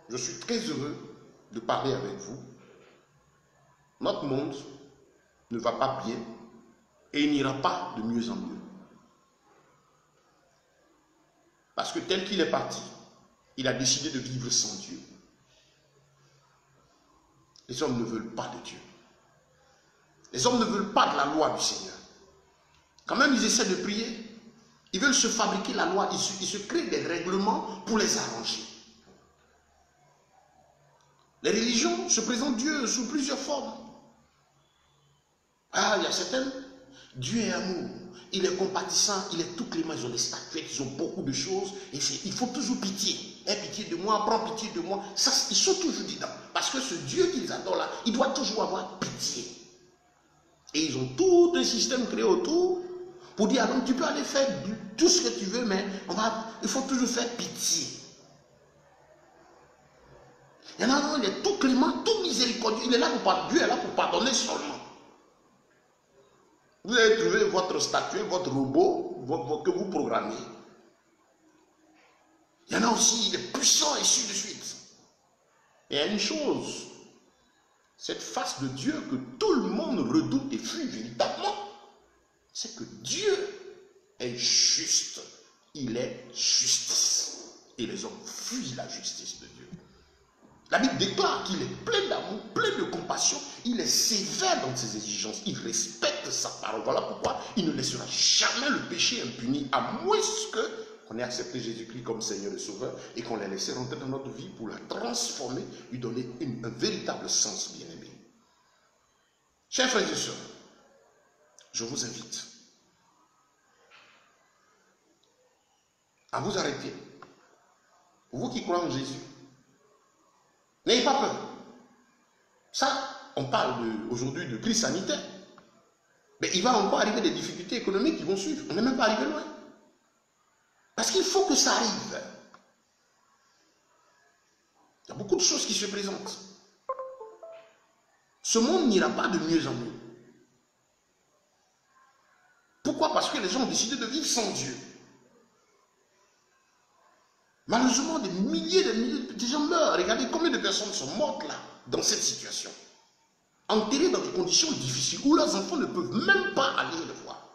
je suis très heureux de parler avec vous. Notre monde ne va pas bien et il n'ira pas de mieux en mieux. Parce que tel qu'il est parti, il a décidé de vivre sans Dieu. Les hommes ne veulent pas de Dieu. Les hommes ne veulent pas de la loi du Seigneur. Quand même, ils essaient de prier. Ils veulent se fabriquer la loi. Ils se créent des règlements pour les arranger. Les religions se présentent Dieu sous plusieurs formes. Ah, il y a certaines. Dieu est amour. Il est compatissant. Il est tout clément. Ils ont des statuettes. Ils ont beaucoup de choses. Et il faut toujours pitié. Aie pitié de moi. Prends pitié de moi. Ça, ils sont toujours dedans. Parce que ce Dieu qu'ils adorent là, il doit toujours avoir pitié. Et ils ont tout un système créé autour pour dire, alors tu peux aller faire tout ce que tu veux, mais il faut toujours faire pitié. Il y en a un, il est tout clément, tout miséricordieux. Il est là pour pardonner. Dieu est là pour pardonner seulement. Vous allez trouver votre statue, votre robot que vous programmez. Il y en a aussi, il est puissant et ainsi de suite. Et il y a une chose, cette face de Dieu que tout le monde redoute et fuit véritablement, c'est que Dieu est juste. Il est justice. Et les hommes fuient la justice de Dieu. La Bible déclare qu'il est plein d'amour, plein de compassion. Il est sévère dans ses exigences. Il respecte sa parole. Voilà pourquoi il ne laissera jamais le péché impuni, à moins qu'on ait accepté Jésus-Christ comme Seigneur et Sauveur et qu'on l'ait laissé rentrer dans notre vie pour la transformer, lui donner un véritable sens bien-aimé. Chers frères et sœurs, je vous invite à vous arrêter. Vous qui croyez en Jésus, n'ayez pas peur. Ça, on parle aujourd'hui de crise sanitaire. Mais il va encore arriver des difficultés économiques qui vont suivre. On n'est même pas arrivé loin. Parce qu'il faut que ça arrive. Il y a beaucoup de choses qui se présentent. Ce monde n'ira pas de mieux en mieux. Pourquoi? Parce que les gens ont décidé de vivre sans Dieu. Malheureusement, des milliers de gens meurent. Regardez combien de personnes sont mortes là, dans cette situation. Enterrées dans des conditions difficiles où leurs enfants ne peuvent même pas aller le voir.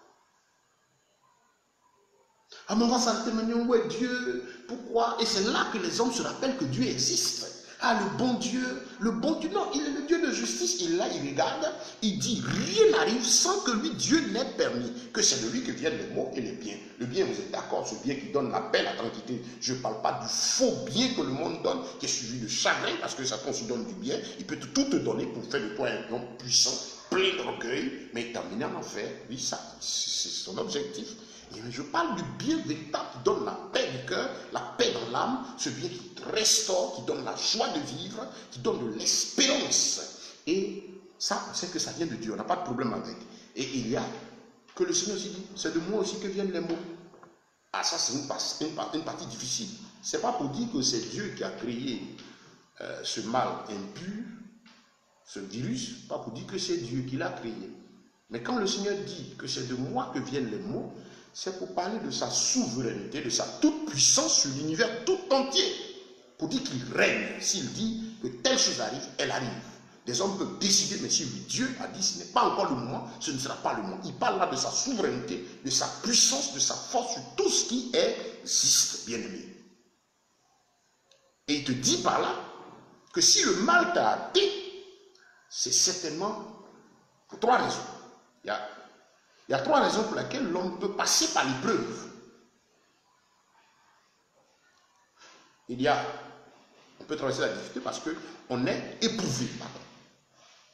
À un moment, ça témoigne, où est Dieu? Pourquoi? Et c'est là que les hommes se rappellent que Dieu existe. Ah, le bon Dieu, non, il est le Dieu de justice. Il là, il regarde, il dit, rien n'arrive sans que lui, Dieu n'ait permis. Que c'est de lui que viennent les maux et les biens. Le bien, vous êtes d'accord, ce bien qui donne la paix, la tranquillité. Je ne parle pas du faux bien que le monde donne, qui est suivi de chagrin, parce que Satan se donne du bien. Il peut tout te donner pour faire de toi un homme puissant, plein d'orgueil, mais t'emmener en enfer. Oui, ça, c'est son objectif. Et je parle du bien véritable qui donne la paix du cœur, la paix dans l'âme, ce bien qui te restaure, qui donne la joie de vivre, qui donne de l'espérance. Et ça, c'est que ça vient de Dieu, on n'a pas de problème avec. Et il y a que le Seigneur aussi dit, c'est de moi aussi que viennent les mots. Ah, ça c'est une partie difficile. Ce n'est pas pour dire que c'est Dieu qui a créé ce mal impur, ce virus, pas pour dire que c'est Dieu qui l'a créé. Mais quand le Seigneur dit que c'est de moi que viennent les mots, c'est pour parler de sa souveraineté, de sa toute-puissance sur l'univers tout entier. Pour dire qu'il règne. S'il dit que telle chose arrive, elle arrive. Des hommes peuvent décider, mais si Dieu a dit ce n'est pas encore le moment, ce ne sera pas le moment. Il parle là de sa souveraineté, de sa puissance, de sa force sur tout ce qui existe, bien-aimé. Et il te dit par là que si le mal t'a atteint, c'est certainement pour trois raisons. Il y a trois raisons pour lesquelles l'homme peut passer par l'épreuve. On peut traverser la difficulté parce qu'on est éprouvé.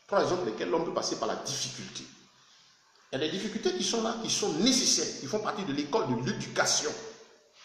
Trois raisons pour lesquelles l'homme peut passer par la difficulté. Il y a des difficultés qui sont là, qui sont nécessaires, qui font partie de l'école de l'éducation.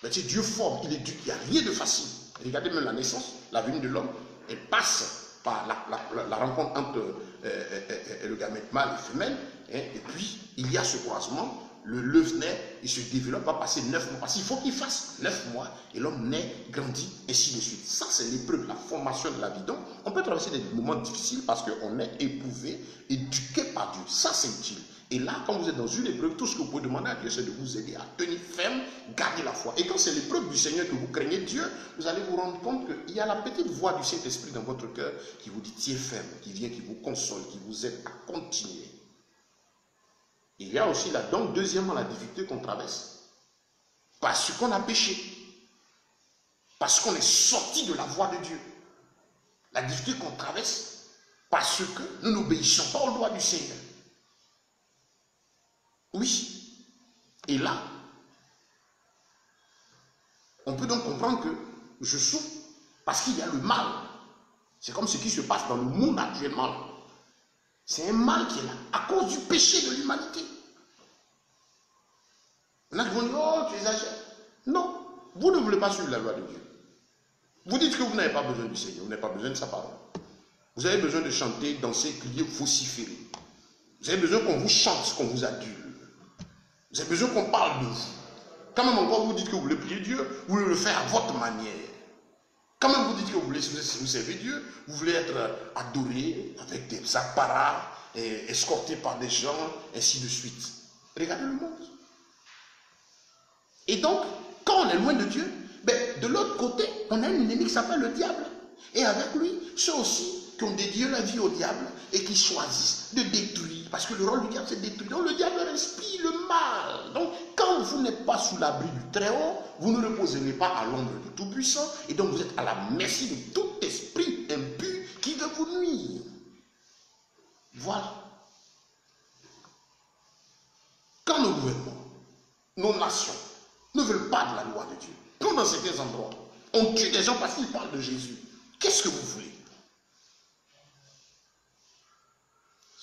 Mais tu sais, Dieu forme, il éduque, il n'y a rien de facile. Regardez même la naissance, la venue de l'homme, elle passe par la rencontre entre le gamète mâle et femelle, hein, et puis il y a ce croisement, le l'œuf naît, il se développe, va passer 9 mois, parce qu'il faut qu'il fasse 9 mois, et l'homme naît, grandit, ainsi de suite. Ça, c'est l'épreuve, la formation de la vie. Donc, on peut traverser des moments difficiles parce qu'on est éprouvé, éduqué par Dieu. Ça, c'est utile. Et là, quand vous êtes dans une épreuve, tout ce que vous pouvez demander à Dieu, c'est de vous aider à tenir ferme, garder la foi. Et quand c'est l'épreuve du Seigneur que vous craignez Dieu, vous allez vous rendre compte qu'il y a la petite voix du Saint-Esprit dans votre cœur qui vous dit tiens ferme, qui vient, qui vous console, qui vous aide à continuer. Il y a aussi là, donc, deuxièmement, la difficulté qu'on traverse. Parce qu'on a péché. Parce qu'on est sorti de la voie de Dieu. La difficulté qu'on traverse parce que nous n'obéissons pas aux lois du Seigneur. Oui. Et là, on peut donc comprendre que je souffre parce qu'il y a le mal. C'est comme ce qui se passe dans le monde actuellement. C'est un mal qui est là à cause du péché de l'humanité. Il y en a qui vont dire, oh, tu exagères. Non, vous ne voulez pas suivre la loi de Dieu. Vous dites que vous n'avez pas besoin du Seigneur, vous n'avez pas besoin de sa parole. Vous avez besoin de chanter, danser, crier, vociférer. Vous avez besoin qu'on vous chante, qu'on vous adule. Vous avez besoin qu'on parle de vous. Quand même encore vous dites que vous voulez prier Dieu, vous voulez le faire à votre manière. Quand même vous dites que vous voulez vous servir Dieu, vous voulez être adoré avec des apparats, et escorté par des gens, ainsi de suite. Regardez le monde. Et donc, quand on est loin de Dieu, ben, de l'autre côté, on a un ennemi qui s'appelle le diable. Et avec lui, ceux aussi qui ont dédié la vie au diable et qui choisissent de détruire. Parce que le rôle du diable, c'est de détruire. Donc le diable respire le mal. Donc quand vous n'êtes pas sous l'abri du Très-Haut, vous ne reposerez pas à l'ombre du Tout-Puissant. Et donc vous êtes à la merci de tout esprit impur qui veut vous nuire. Voilà. Quand nos gouvernements, nos nations, ne veulent pas de la loi de Dieu, comme dans certains endroits, on tue des gens parce qu'ils parlent de Jésus. Qu'est-ce que vous voulez?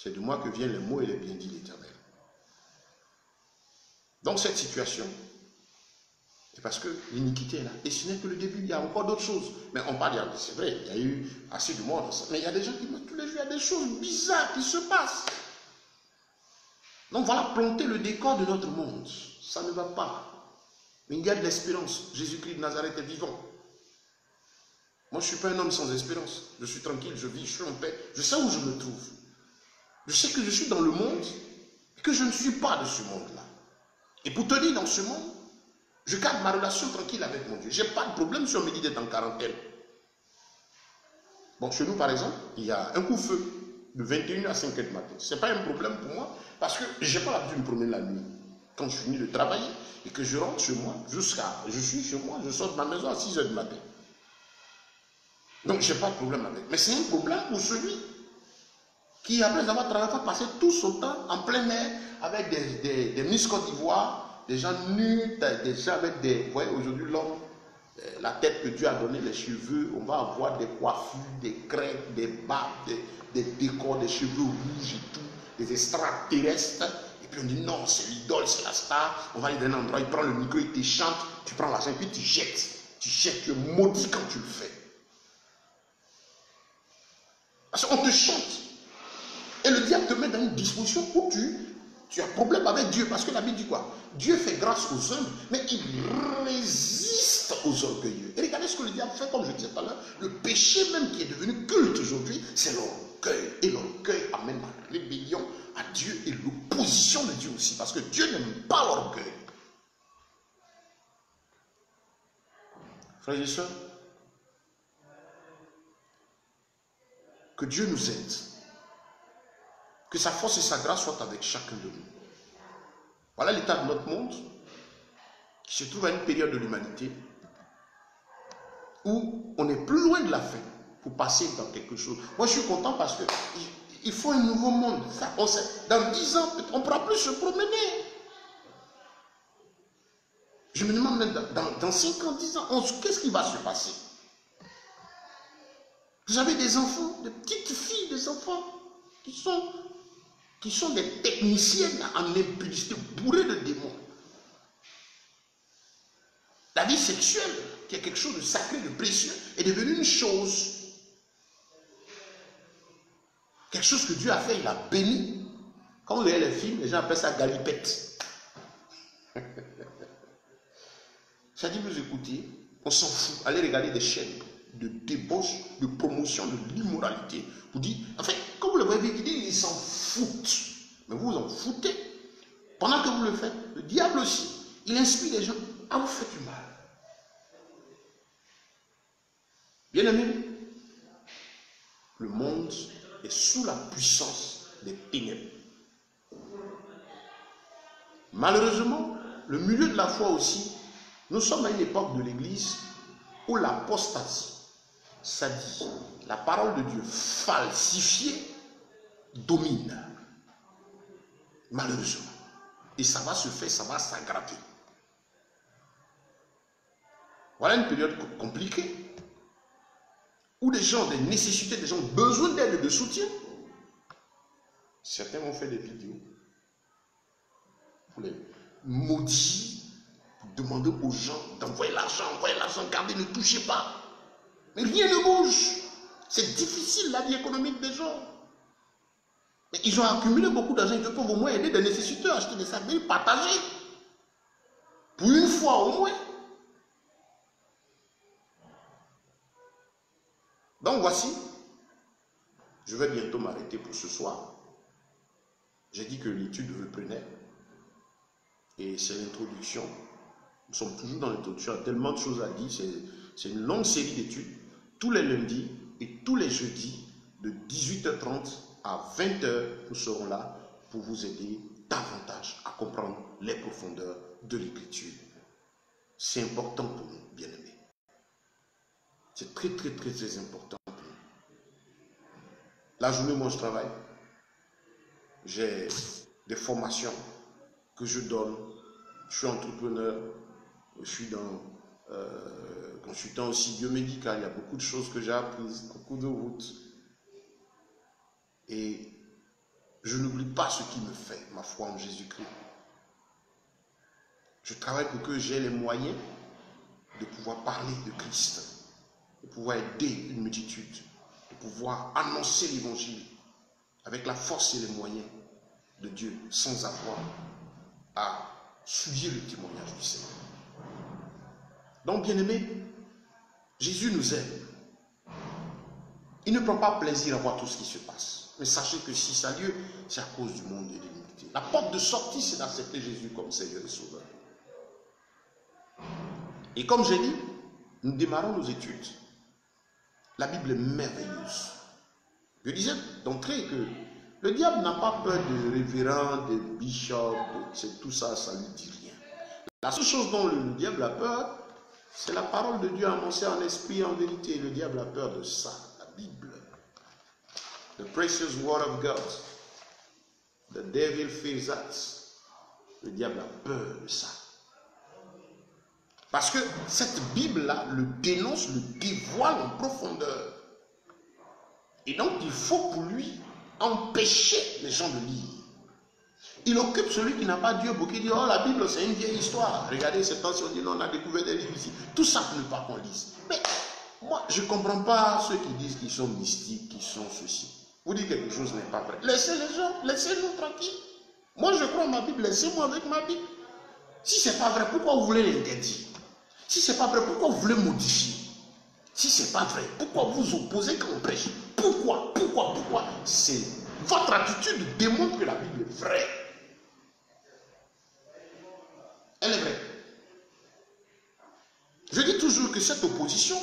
C'est de moi que viennent les mots et les biens, dit l'Éternel. Donc cette situation est C'est parce que l'iniquité est là. Et ce n'est que le début, il y a encore d'autres choses. Mais on parle, c'est vrai, il y a eu assez de monde. Mais il y a des gens qui meurent tous les jours, il y a des choses bizarres qui se passent. Donc voilà, planter le décor de notre monde. Ça ne va pas. Mais il y a de l'espérance. Jésus-Christ de Nazareth est vivant. Moi, je ne suis pas un homme sans espérance. Je suis tranquille, je vis, je suis en paix. Je sais où je me trouve. Je sais que je suis dans le monde et que je ne suis pas de ce monde-là. Et pour te dire, dans ce monde, je garde ma relation tranquille avec mon Dieu. Je n'ai pas de problème si on me dit d'être en quarantaine. Bon, chez nous, par exemple, il y a un coup-feu de 21h à 5h du matin. Ce n'est pas un problème pour moi parce que je n'ai pas l'habitude de me promener la nuit. Quand je finis de travailler et que je rentre chez moi, je suis chez moi, je sors de ma maison à 6h du matin. Donc, je n'ai pas de problème avec. Mais c'est un problème pour celui qui, après avoir travaillé, va passer tout son temps en plein air avec des Miss Côte d'Ivoire, des gens nus, des gens avec des... Vous voyez, aujourd'hui, l'homme, la tête que Dieu a donnée, les cheveux, on va avoir des coiffures, des crêpes, des barbes, des décors, des cheveux rouges et tout, des extraterrestres. Et puis on dit non, c'est l'idole, c'est la star. On va aller dans un endroit, il prend le micro, il te chante, tu prends l'argent, puis tu jettes. Tu jettes, tu es maudit quand tu le fais. Parce qu'on te chante. Et le diable te met dans une disposition où tu as problème avec Dieu. Parce que la Bible dit quoi? Dieu fait grâce aux hommes, mais il résiste aux orgueilleux. Et regardez ce que le diable fait, comme je disais tout à l'heure. Le péché même qui est devenu culte aujourd'hui, c'est l'orgueil. Et l'orgueil amène la rébellion à Dieu et l'opposition de Dieu aussi. Parce que Dieu n'aime pas l'orgueil. Frères et sœurs, que Dieu nous aide. Que sa force et sa grâce soient avec chacun de nous. Voilà l'état de notre monde qui se trouve à une période de l'humanité où on est plus loin de la fin pour passer dans quelque chose. Moi, je suis content parce qu'il faut un nouveau monde. Ça, dans 10 ans, on ne pourra plus se promener. Je me demande même dans 5 ans, 10 ans, qu'est-ce qui va se passer? Vous avez des enfants, des petites filles, des enfants qui sont des techniciennes en impudicité, bourrées de démons. La vie sexuelle, qui est quelque chose de sacré, de précieux, est devenue une chose. Quelque chose que Dieu a fait, il a béni. Quand vous voyez les films, les gens appellent ça galipette. Ça dit, vous écoutez, on s'en fout. Allez regarder des chaînes de débauche, de promotion de l'immoralité. Vous dites, en fait, quand vous le voyez, ils s'en foutent. Mais vous vous en foutez. Pendant que vous le faites, le diable aussi, il inspire les gens à vous faire du mal. Bien aimé, le monde est sous la puissance des ténèbres. Malheureusement, le milieu de la foi aussi, nous sommes à une époque de l'Église où l'apostasie, c'est-à-dire la parole de Dieu falsifiée, domine. Malheureusement. Et ça va se faire, ça va s'aggraver. Voilà une période compliquée où des gens ont des nécessités, des gens ont besoin d'aide et de soutien. Certains vont faire des vidéos pour les maudire, pour demander aux gens d'envoyer l'argent, gardez, ne touchez pas. Mais rien ne bouge. C'est difficile la vie économique des gens. Mais ils ont accumulé beaucoup d'argent, ils peuvent au moins aider des nécessiteux, acheter des sacs, partager. Pour une fois au moins. Donc voici, je vais bientôt m'arrêter pour ce soir. J'ai dit que l'étude reprenait. Et c'est l'introduction. Nous sommes toujours dans l'introduction. Il y a tellement de choses à dire. C'est une longue série d'études. Tous les lundis et tous les jeudis, de 18h30 à 20h, nous serons là pour vous aider davantage à comprendre les profondeurs de l'écriture. C'est important pour nous, bien-aimés. C'est très, très, très, très important pour nous. La journée, moi, je travaille. J'ai des formations que je donne. Je suis entrepreneur. Je suis consultant aussi biomédical. Il y a beaucoup de choses que j'ai apprises, beaucoup de routes. Et je n'oublie pas ce qui me fait ma foi en Jésus-Christ. Je travaille pour que j'ai les moyens de pouvoir parler de Christ, de pouvoir aider une multitude, de pouvoir annoncer l'évangile avec la force et les moyens de Dieu, sans avoir à souiller le témoignage du Seigneur. Donc, bien-aimés, Jésus nous aime. Il ne prend pas plaisir à voir tout ce qui se passe. Mais sachez que si ça a lieu, c'est à cause du monde et de l'unité. La porte de sortie, c'est d'accepter Jésus comme Seigneur et Sauveur. Et comme j'ai dit, nous démarrons nos études. La Bible est merveilleuse. Je disais d'entrée que le diable n'a pas peur de révérend, de bishop, tout ça, ça ne lui dit rien. La seule chose dont le diable a peur, c'est la parole de Dieu annoncée en esprit et en vérité. Le diable a peur de ça, la Bible. The precious word of God. The devil fears that. Le diable a peur de ça. Parce que cette Bible-là le dénonce, le dévoile en profondeur. Et donc, il faut pour lui empêcher les gens de lire. Il occupe celui qui n'a pas Dieu pour qui dit, oh, la Bible, c'est une vieille histoire. Regardez, ces temps, on dit, non, on a découvert des livres ici. Tout ça ne veut pas qu'on lise. Mais moi, je ne comprends pas ceux qui disent qu'ils sont mystiques, qu'ils sont ceci. Vous dites quelque chose n'est pas vrai. Laissez les gens, laissez-nous tranquilles. Moi, je crois en ma Bible, laissez-moi avec ma Bible. Si ce n'est pas vrai, pourquoi vous voulez l'interdire? Si ce n'est pas vrai, pourquoi vous voulez modifier? Si ce n'est pas vrai, pourquoi vous opposez quand on prêche? Pourquoi? C'est votre attitude démontre que la Bible est vraie. Elle est vraie. Je dis toujours que cette opposition,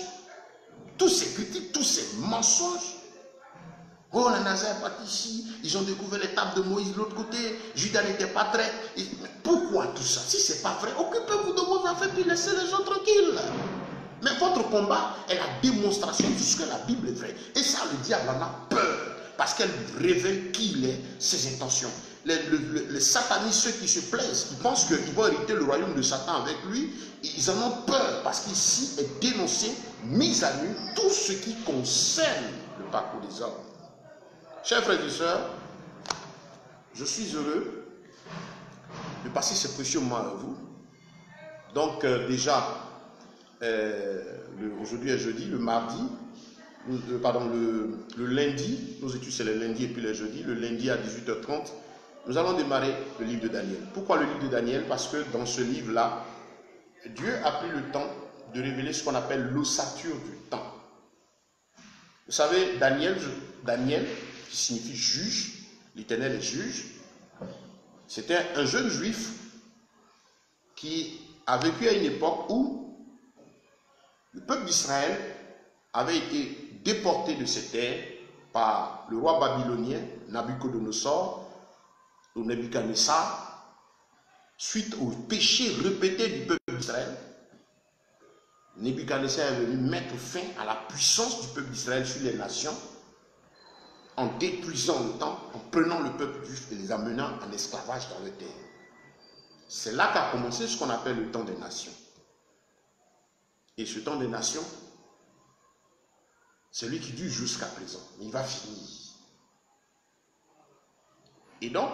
tous ces critiques, tous ces mensonges, oh, la NASA est partie ici, ils ont découvert les tables de Moïse de l'autre côté, Judas n'était pas très... Pourquoi tout ça? Si ce n'est pas vrai, occupez-vous de vos affaires puis laissez les gens tranquilles. Mais votre combat est la démonstration de ce que la Bible est vraie. Et ça, le diable en a peur, parce qu'elle révèle qui il est, ses intentions. Les satanistes, ceux qui se plaisent, qui pensent qu'ils vont hériter le royaume de Satan avec lui, ils en ont peur, parce qu'ici est dénoncé, mis à nu, tout ce qui concerne le parcours des hommes. Chers frères et sœurs, je suis heureux de passer ce précieux moment avec vous. Donc déjà, aujourd'hui est jeudi, le mardi, le lundi, nos études c'est le lundi et puis le jeudi, le lundi à 18h30, nous allons démarrer le livre de Daniel. Pourquoi le livre de Daniel? Parce que dans ce livre-là, Dieu a pris le temps de révéler ce qu'on appelle l'ossature du temps. Vous savez, Daniel, qui signifie juge, l'Éternel est juge, c'était un jeune juif qui a vécu à une époque où le peuple d'Israël avait été déporté de ses terres par le roi babylonien Nabuchodonosor, ou Nebuchadnezzar, suite au péché répété du peuple d'Israël. Nebuchadnezzar est venu mettre fin à la puissance du peuple d'Israël sur les nations, en détruisant le temps, en prenant le peuple juif et les amenant en esclavage dans les terres. C'est là qu'a commencé ce qu'on appelle le temps des nations. Et ce temps des nations, c'est lui qui dure jusqu'à présent. Mais il va finir. Et donc,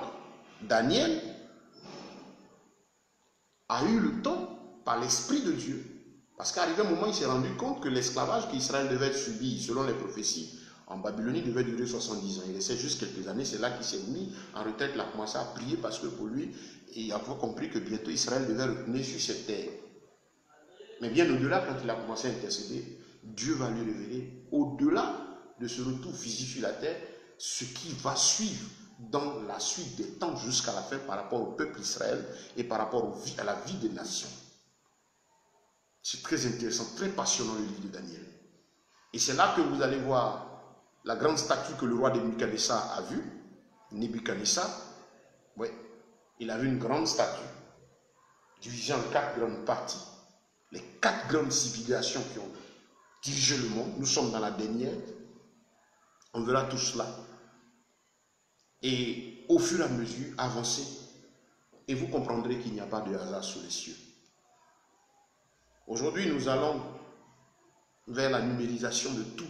Daniel a eu le temps par l'Esprit de Dieu. Parce qu'arrivé un moment, il s'est rendu compte que l'esclavage qu'Israël devait subir, selon les prophéties, en Babylonie devait durer 70 ans. Il restait juste quelques années. C'est là qu'il s'est mis en retraite. Il a commencé à prier parce que pour lui, il a compris que bientôt Israël devait retourner sur cette terre. Mais bien au-delà, quand il a commencé à intercéder, Dieu va lui révéler, au-delà de ce retour physique sur la terre, ce qui va suivre dans la suite des temps jusqu'à la fin par rapport au peuple d'Israël et par rapport à la vie des nations. C'est très intéressant, très passionnant le livre de Daniel. Et c'est là que vous allez voir la grande statue que le roi de Nebuchadnezzar a vue. Nebuchadnezzar, oui, il a vu une grande statue, divisée en 4 grandes parties. Les 4 grandes civilisations qui ont dirigé le monde. Nous sommes dans la dernière. On verra tout cela. Et au fur et à mesure, avancez. Et vous comprendrez qu'il n'y a pas de hasard sous les cieux. Aujourd'hui, nous allons vers la numérisation de tout.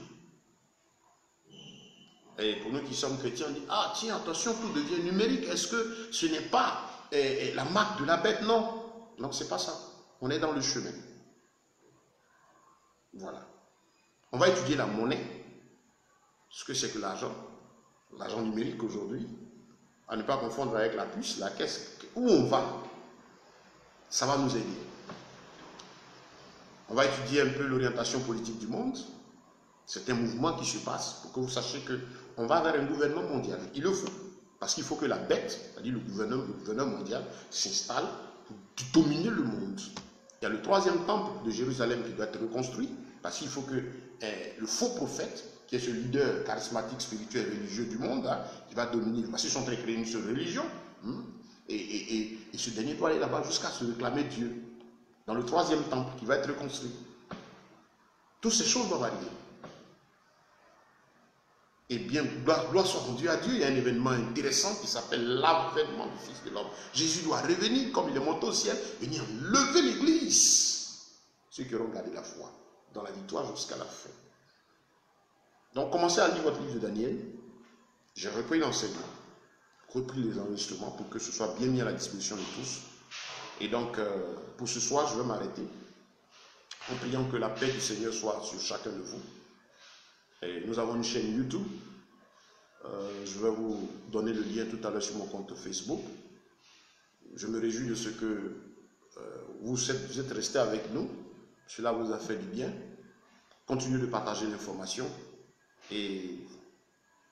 Et pour nous qui sommes chrétiens, on dit, ah tiens, attention, tout devient numérique. Est-ce que ce n'est pas la marque de la bête? Non, non, c'est pas ça. On est dans le chemin. Voilà. On va étudier la monnaie, ce que c'est que l'argent numérique aujourd'hui, à ne pas confondre avec la puce, la caisse. Où on va, ça va nous aider. On va étudier un peu l'orientation politique du monde. C'est un mouvement qui se passe pour que vous sachiez qu'on va vers un gouvernement mondial. Il le faut. Parce qu'il faut que la bête, c'est-à-dire le gouverneur mondial, s'installe pour dominer le monde. Il y a le 3e temple de Jérusalem qui doit être reconstruit, parce qu'il faut que le faux prophète, qui est ce leader charismatique, spirituel, religieux du monde, hein, qui va dominer, parce qu'ils sont en train de créer une seule religion, et ce dernier doit aller là-bas jusqu'à se réclamer Dieu, dans le 3e temple qui va être reconstruit. Toutes ces choses doivent arriver. Et bien, gloire soit rendue à Dieu. Il y a un événement intéressant qui s'appelle l'avènement du Fils de l'homme. Jésus doit revenir, comme il est monté au ciel, venir lever l'Église. Ceux qui auront gardé la foi, dans la victoire jusqu'à la fin. Donc, commencez à lire votre livre de Daniel. J'ai repris l'enseignement, repris les enregistrements pour que ce soit bien mis à la disposition de tous. Et donc, pour ce soir, je vais m'arrêter en priant que la paix du Seigneur soit sur chacun de vous. Et nous avons une chaîne YouTube. Je vais vous donner le lien tout à l'heure sur mon compte Facebook. Je me réjouis de ce que vous êtes restés avec nous. Cela vous a fait du bien. Continuez de partager l'information. Et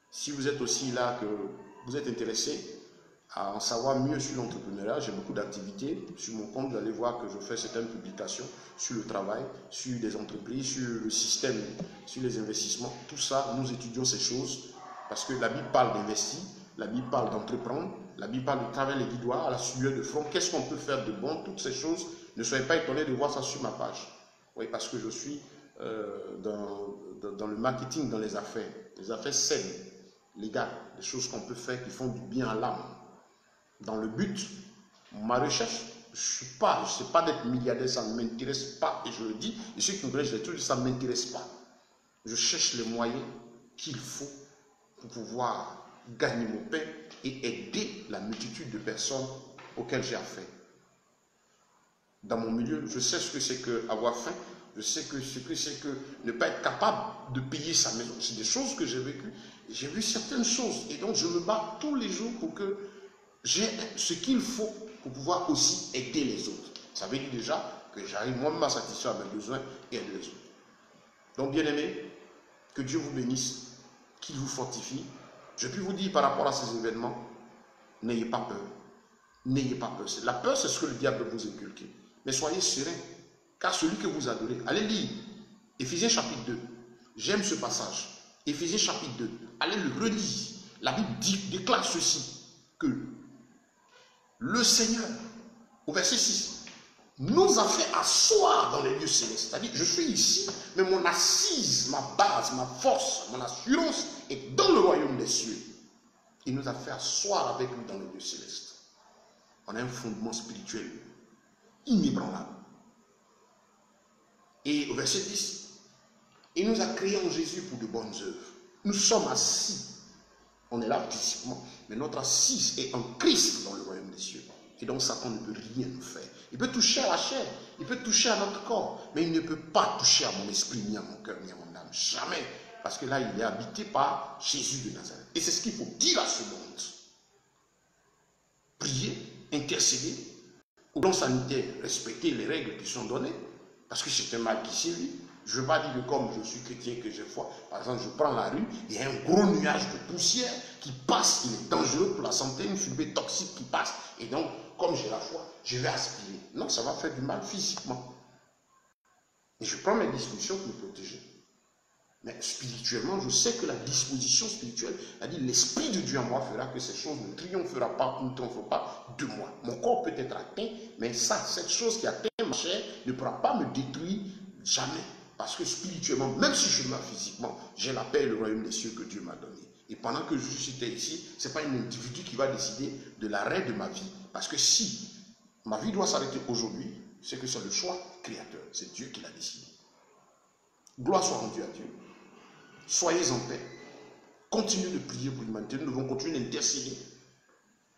si vous êtes aussi là, que vous êtes intéressé à en savoir mieux sur l'entrepreneuriat, j'ai beaucoup d'activités. Sur mon compte, vous allez voir que je fais certaines publications sur le travail, sur des entreprises, sur le système, sur les investissements. Tout ça, nous étudions ces choses parce que la Bible parle d'investir, la Bible parle d'entreprendre, la Bible parle de travailler les guidoirs à la sueur de front. Qu'est-ce qu'on peut faire de bon? Toutes ces choses, ne soyez pas étonnés de voir ça sur ma page. Oui, parce que je suis dans le marketing, dans les affaires saines, légales, des choses qu'on peut faire qui font du bien à l'âme. Dans le but, ma recherche, je ne sais pas d'être milliardaire, ça ne m'intéresse pas. Et je le dis, et ceux qui me connaissent, je le dis, ça ne m'intéresse pas. Je cherche les moyens qu'il faut pour pouvoir gagner mon pain et aider la multitude de personnes auxquelles j'ai affaire. Dans mon milieu, je sais ce que c'est qu'avoir faim, je sais ce que c'est que ne pas être capable de payer sa maison. C'est des choses que j'ai vécues. J'ai vu certaines choses et donc je me bats tous les jours pour que j'ai ce qu'il faut pour pouvoir aussi aider les autres. Ça veut dire déjà que j'arrive moi-même à satisfaire mes besoins et aider les autres. Donc, bien-aimés, que Dieu vous bénisse, qu'il vous fortifie. Je puis vous dire par rapport à ces événements, n'ayez pas peur. N'ayez pas peur. La peur, c'est ce que le diable vous inculque. Mais soyez sereins, car celui que vous adorez, allez lire Éphésiens chapitre 2. J'aime ce passage. Éphésiens chapitre 2. Allez le relire. La Bible déclare ceci, que le Seigneur, au verset 6, nous a fait asseoir dans les lieux célestes. C'est-à-dire, je suis ici, mais mon assise, ma base, ma force, mon assurance est dans le royaume des cieux. Il nous a fait asseoir avec lui dans les lieux célestes. On a un fondement spirituel inébranlable. Et au verset 10, il nous a créés en Jésus pour de bonnes œuvres. Nous sommes assis. On est là physiquement, mais notre assise est en Christ dans le royaume des cieux. Et donc Satan ne peut rien nous faire. Il peut toucher à la chair, il peut toucher à notre corps, mais il ne peut pas toucher à mon esprit, ni à mon cœur, ni à mon âme. Jamais. Parce que là, il est habité par Jésus de Nazareth. Et c'est ce qu'il faut dire à ce monde. Prier, intercéder, au plan sanitaire, respecter les règles qui sont données, parce que c'est un mal qui sévit. Je ne veux pas dire que comme je suis chrétien que j'ai foi. Par exemple, je prends la rue, il y a un gros nuage de poussière qui passe, il est dangereux pour la santé, une fumée toxique qui passe. Et donc, comme j'ai la foi, je vais aspirer. Non, ça va faire du mal physiquement. Et je prends mes dispositions pour me protéger. Mais spirituellement, je sais que la disposition spirituelle, c'est-à-dire l'Esprit de Dieu en moi fera que ces choses ne triompheront pas de moi. Mon corps peut être atteint, mais cette chose qui atteint ma chair ne pourra pas me détruire jamais. Parce que spirituellement, même si je meurs physiquement, j'ai la paix et le royaume des cieux que Dieu m'a donné. Et pendant que je suis ici, ce n'est pas un individu qui va décider de l'arrêt de ma vie. Parce que si ma vie doit s'arrêter aujourd'hui, c'est que c'est le choix créateur. C'est Dieu qui l'a décidé. Gloire soit rendue à Dieu. Soyez en paix. Continuez de prier pour l'humanité. Nous devons continuer d'intercéder.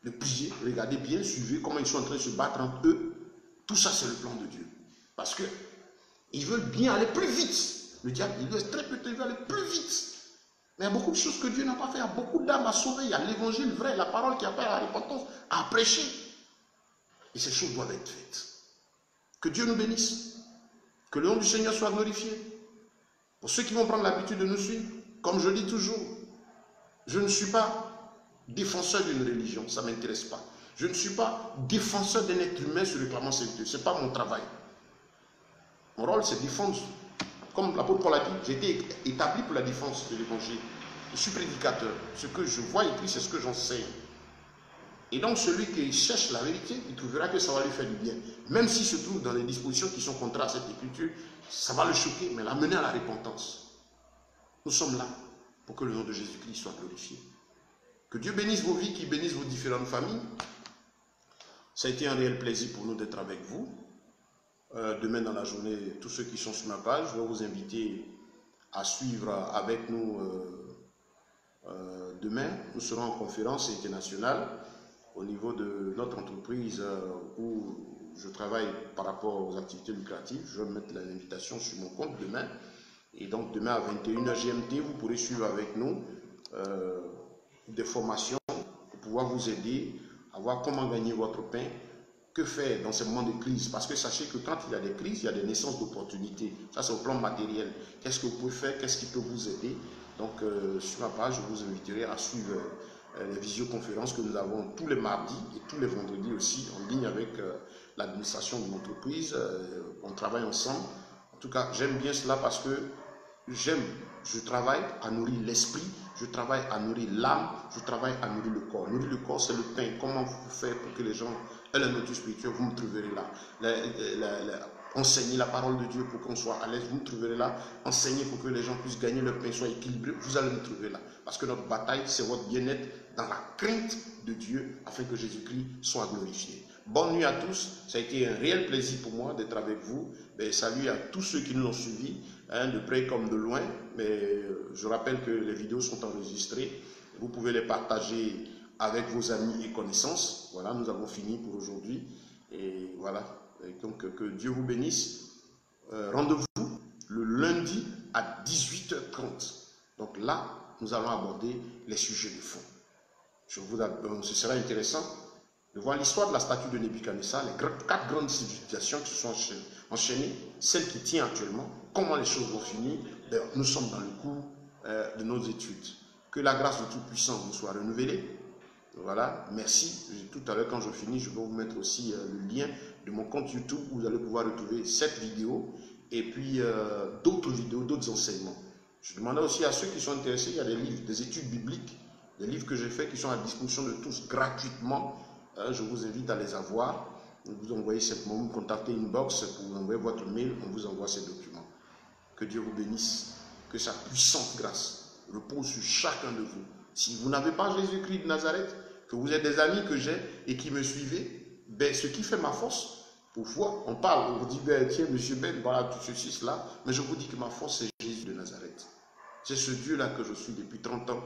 De prier. Regardez bien, suivez comment ils sont en train de se battre entre eux. Tout ça, c'est le plan de Dieu. Parce que Ils veulent bien aller plus vite. Le diable, il laisse très peu de temps, il veut aller plus vite. Mais il y a beaucoup de choses que Dieu n'a pas fait. Il y a beaucoup d'âmes à sauver. Il y a l'évangile vrai, la parole qui appelle à la repentance, à prêcher. Et ces choses doivent être faites. Que Dieu nous bénisse. Que le nom du Seigneur soit glorifié. Pour ceux qui vont prendre l'habitude de nous suivre, comme je dis toujours, je ne suis pas défenseur d'une religion, ça ne m'intéresse pas. Je ne suis pas défenseur d'un être humain se réclamant serviteur. Ce n'est pas mon travail. Mon rôle, c'est de défendre. Comme l'apôtre Paul a dit, j'ai été établi pour la défense de l'évangile. Je suis prédicateur. Ce que je vois écrit, c'est ce que j'enseigne. Et donc, celui qui cherche la vérité, il trouvera que ça va lui faire du bien. Même s'il se trouve dans des dispositions qui sont contraires à cette écriture, ça va le choquer, mais l'amener à la repentance. Nous sommes là pour que le nom de Jésus-Christ soit glorifié. Que Dieu bénisse vos vies, qu'il bénisse vos différentes familles. Ça a été un réel plaisir pour nous d'être avec vous. Demain dans la journée, tous ceux qui sont sur ma page, je vais vous inviter à suivre avec nous demain. Nous serons en conférence internationale au niveau de notre entreprise où je travaille par rapport aux activités lucratives. Je vais mettre l'invitation sur mon compte demain. Et donc demain à 21h GMT, vous pourrez suivre avec nous des formations pour pouvoir vous aider à voir comment gagner votre pain. Que faire dans ces moments de crise? Parce que sachez que quand il y a des crises, il y a des naissances d'opportunités. Ça, c'est au plan matériel. Qu'est-ce que vous pouvez faire? Qu'est-ce qui peut vous aider? Donc, sur ma page, je vous inviterai à suivre les visioconférences que nous avons tous les mardis et tous les vendredis aussi, en ligne avec l'administration de l'entreprise. On travaille ensemble. En tout cas, j'aime bien cela parce que je travaille à nourrir l'esprit, je travaille à nourrir l'âme, je travaille à nourrir le corps. Nourrir le corps, c'est le pain. Comment vous faire pour que les gens aient la nourriture spirituelle? Vous me trouverez là. Enseigner la parole de Dieu pour qu'on soit à l'aise, vous me trouverez là. Enseigner pour que les gens puissent gagner leur pain, soient équilibrés, vous allez me trouver là. Parce que notre bataille, c'est votre bien-être dans la crainte de Dieu, afin que Jésus-Christ soit glorifié. Bonne nuit à tous. Ça a été un réel plaisir pour moi d'être avec vous. Salut à tous ceux qui nous ont suivis, de près comme de loin. Mais je rappelle que les vidéos sont enregistrées. Vous pouvez les partager avec vos amis et connaissances. Voilà, nous avons fini pour aujourd'hui. Et voilà. Et donc, que Dieu vous bénisse. Rendez-vous le lundi à 18h30. Donc là, nous allons aborder les sujets de fond. Ce sera intéressant de voir l'histoire de la statue de Nebuchadnezzar, les 4 grandes civilisations qui se sont enchaînées, celle qui tient actuellement, comment les choses vont finir. Nous sommes dans le cours de nos études. Que la grâce de Tout-Puissant vous soit renouvelée. Voilà, merci. Tout à l'heure, quand je finis, je vais vous mettre aussi le lien de mon compte YouTube où vous allez pouvoir retrouver cette vidéo et puis d'autres vidéos, d'autres enseignements. Je demandais aussi à ceux qui sont intéressés, il y a des livres, des études bibliques, des livres que j'ai faits qui sont à disposition de tous gratuitement. Je vous invite à les avoir. Vous envoyez simplement, vous contactez Inbox pour vous envoyer votre mail, on vous envoie ces documents. Que Dieu vous bénisse, que sa puissante grâce repose sur chacun de vous. Si vous n'avez pas Jésus-Christ de Nazareth, que vous êtes des amis que j'ai et qui me suivez, ce qui fait ma force, pour voir, on parle, on vous dit, tiens, monsieur Ben, voilà, tout ceci, cela, mais je vous dis que ma force, c'est Jésus de Nazareth. C'est ce Dieu-là que je suis depuis 30 ans.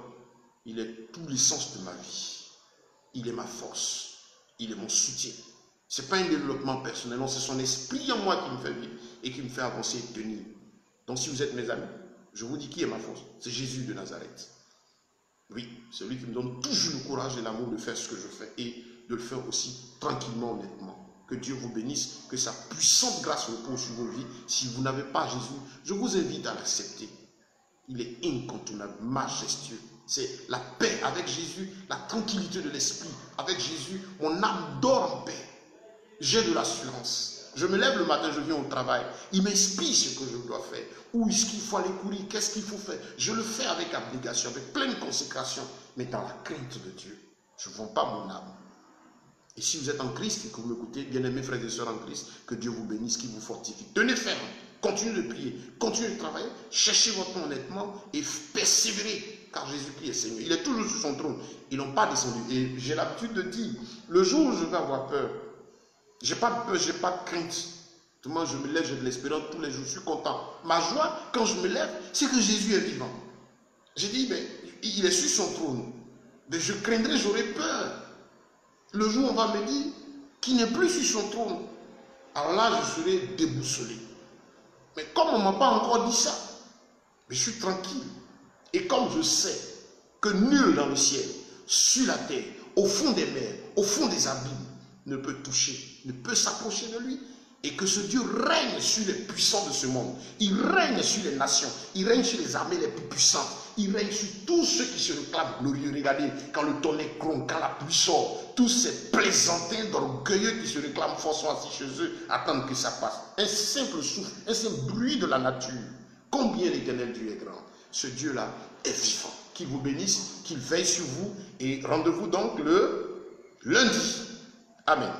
Il est tout l'essence de ma vie. Il est ma force. Il est mon soutien. Ce n'est pas un développement personnel, non, c'est son esprit en moi qui me fait vivre et qui me fait avancer et tenir. Donc si vous êtes mes amis, je vous dis qui est ma force? C'est Jésus de Nazareth. Oui, c'est lui qui me donne toujours le courage et l'amour de faire ce que je fais et de le faire aussi tranquillement, honnêtement. Que Dieu vous bénisse, que sa puissante grâce repose sur vos vies. Si vous n'avez pas Jésus, je vous invite à l'accepter. Il est incontournable, majestueux. C'est la paix avec Jésus, la tranquillité de l'esprit. Avec Jésus, mon âme dort en paix. J'ai de l'assurance. Je me lève le matin, je viens au travail. Il m'inspire ce que je dois faire. Où est-ce qu'il faut aller courir? Qu'est-ce qu'il faut faire? Je le fais avec abnégation, avec pleine consécration, mais dans la crainte de Dieu. Je ne vends pas mon âme. Et si vous êtes en Christ et que vous m'écoutez, bien-aimés frères et sœurs en Christ, que Dieu vous bénisse, qu'il vous fortifie. Tenez ferme, continuez de prier, continuez de travailler, cherchez votre nom honnêtement et persévérez, car Jésus-Christ est Seigneur. Il est toujours sur son trône. Ils n'ont pas descendu. Et j'ai l'habitude de dire, le jour où je vais avoir peur, je n'ai pas peur, je n'ai pas de crainte. Tout le monde, je me lève, j'ai de l'espérance tous les jours, je suis content. Ma joie, quand je me lève, c'est que Jésus est vivant. J'ai dit, mais il est sur son trône. Mais je craindrai, j'aurai peur. Le jour où on va me dire qu'il n'est plus sur son trône, alors là, je serai déboussolé. Mais comme on ne m'a pas encore dit ça, je suis tranquille. Et comme je sais que nul dans le ciel, sur la terre, au fond des mers, au fond des abîmes, ne peut toucher, ne peut s'approcher de lui. Et que ce Dieu règne sur les puissants de ce monde. Il règne sur les nations. Il règne sur les armées les plus puissantes. Il règne sur tous ceux qui se réclament glorieux. Regardez, quand le tonnerre gronde, quand la pluie sort, tous ces plaisantins d'orgueilleux qui se réclament fort sont assis chez eux, attendent que ça passe. Un simple souffle, un simple bruit de la nature. Combien l'Éternel Dieu est grand. Ce Dieu-là est vivant. Qu'il vous bénisse, qu'il veille sur vous. Et rendez-vous donc le lundi. Amen.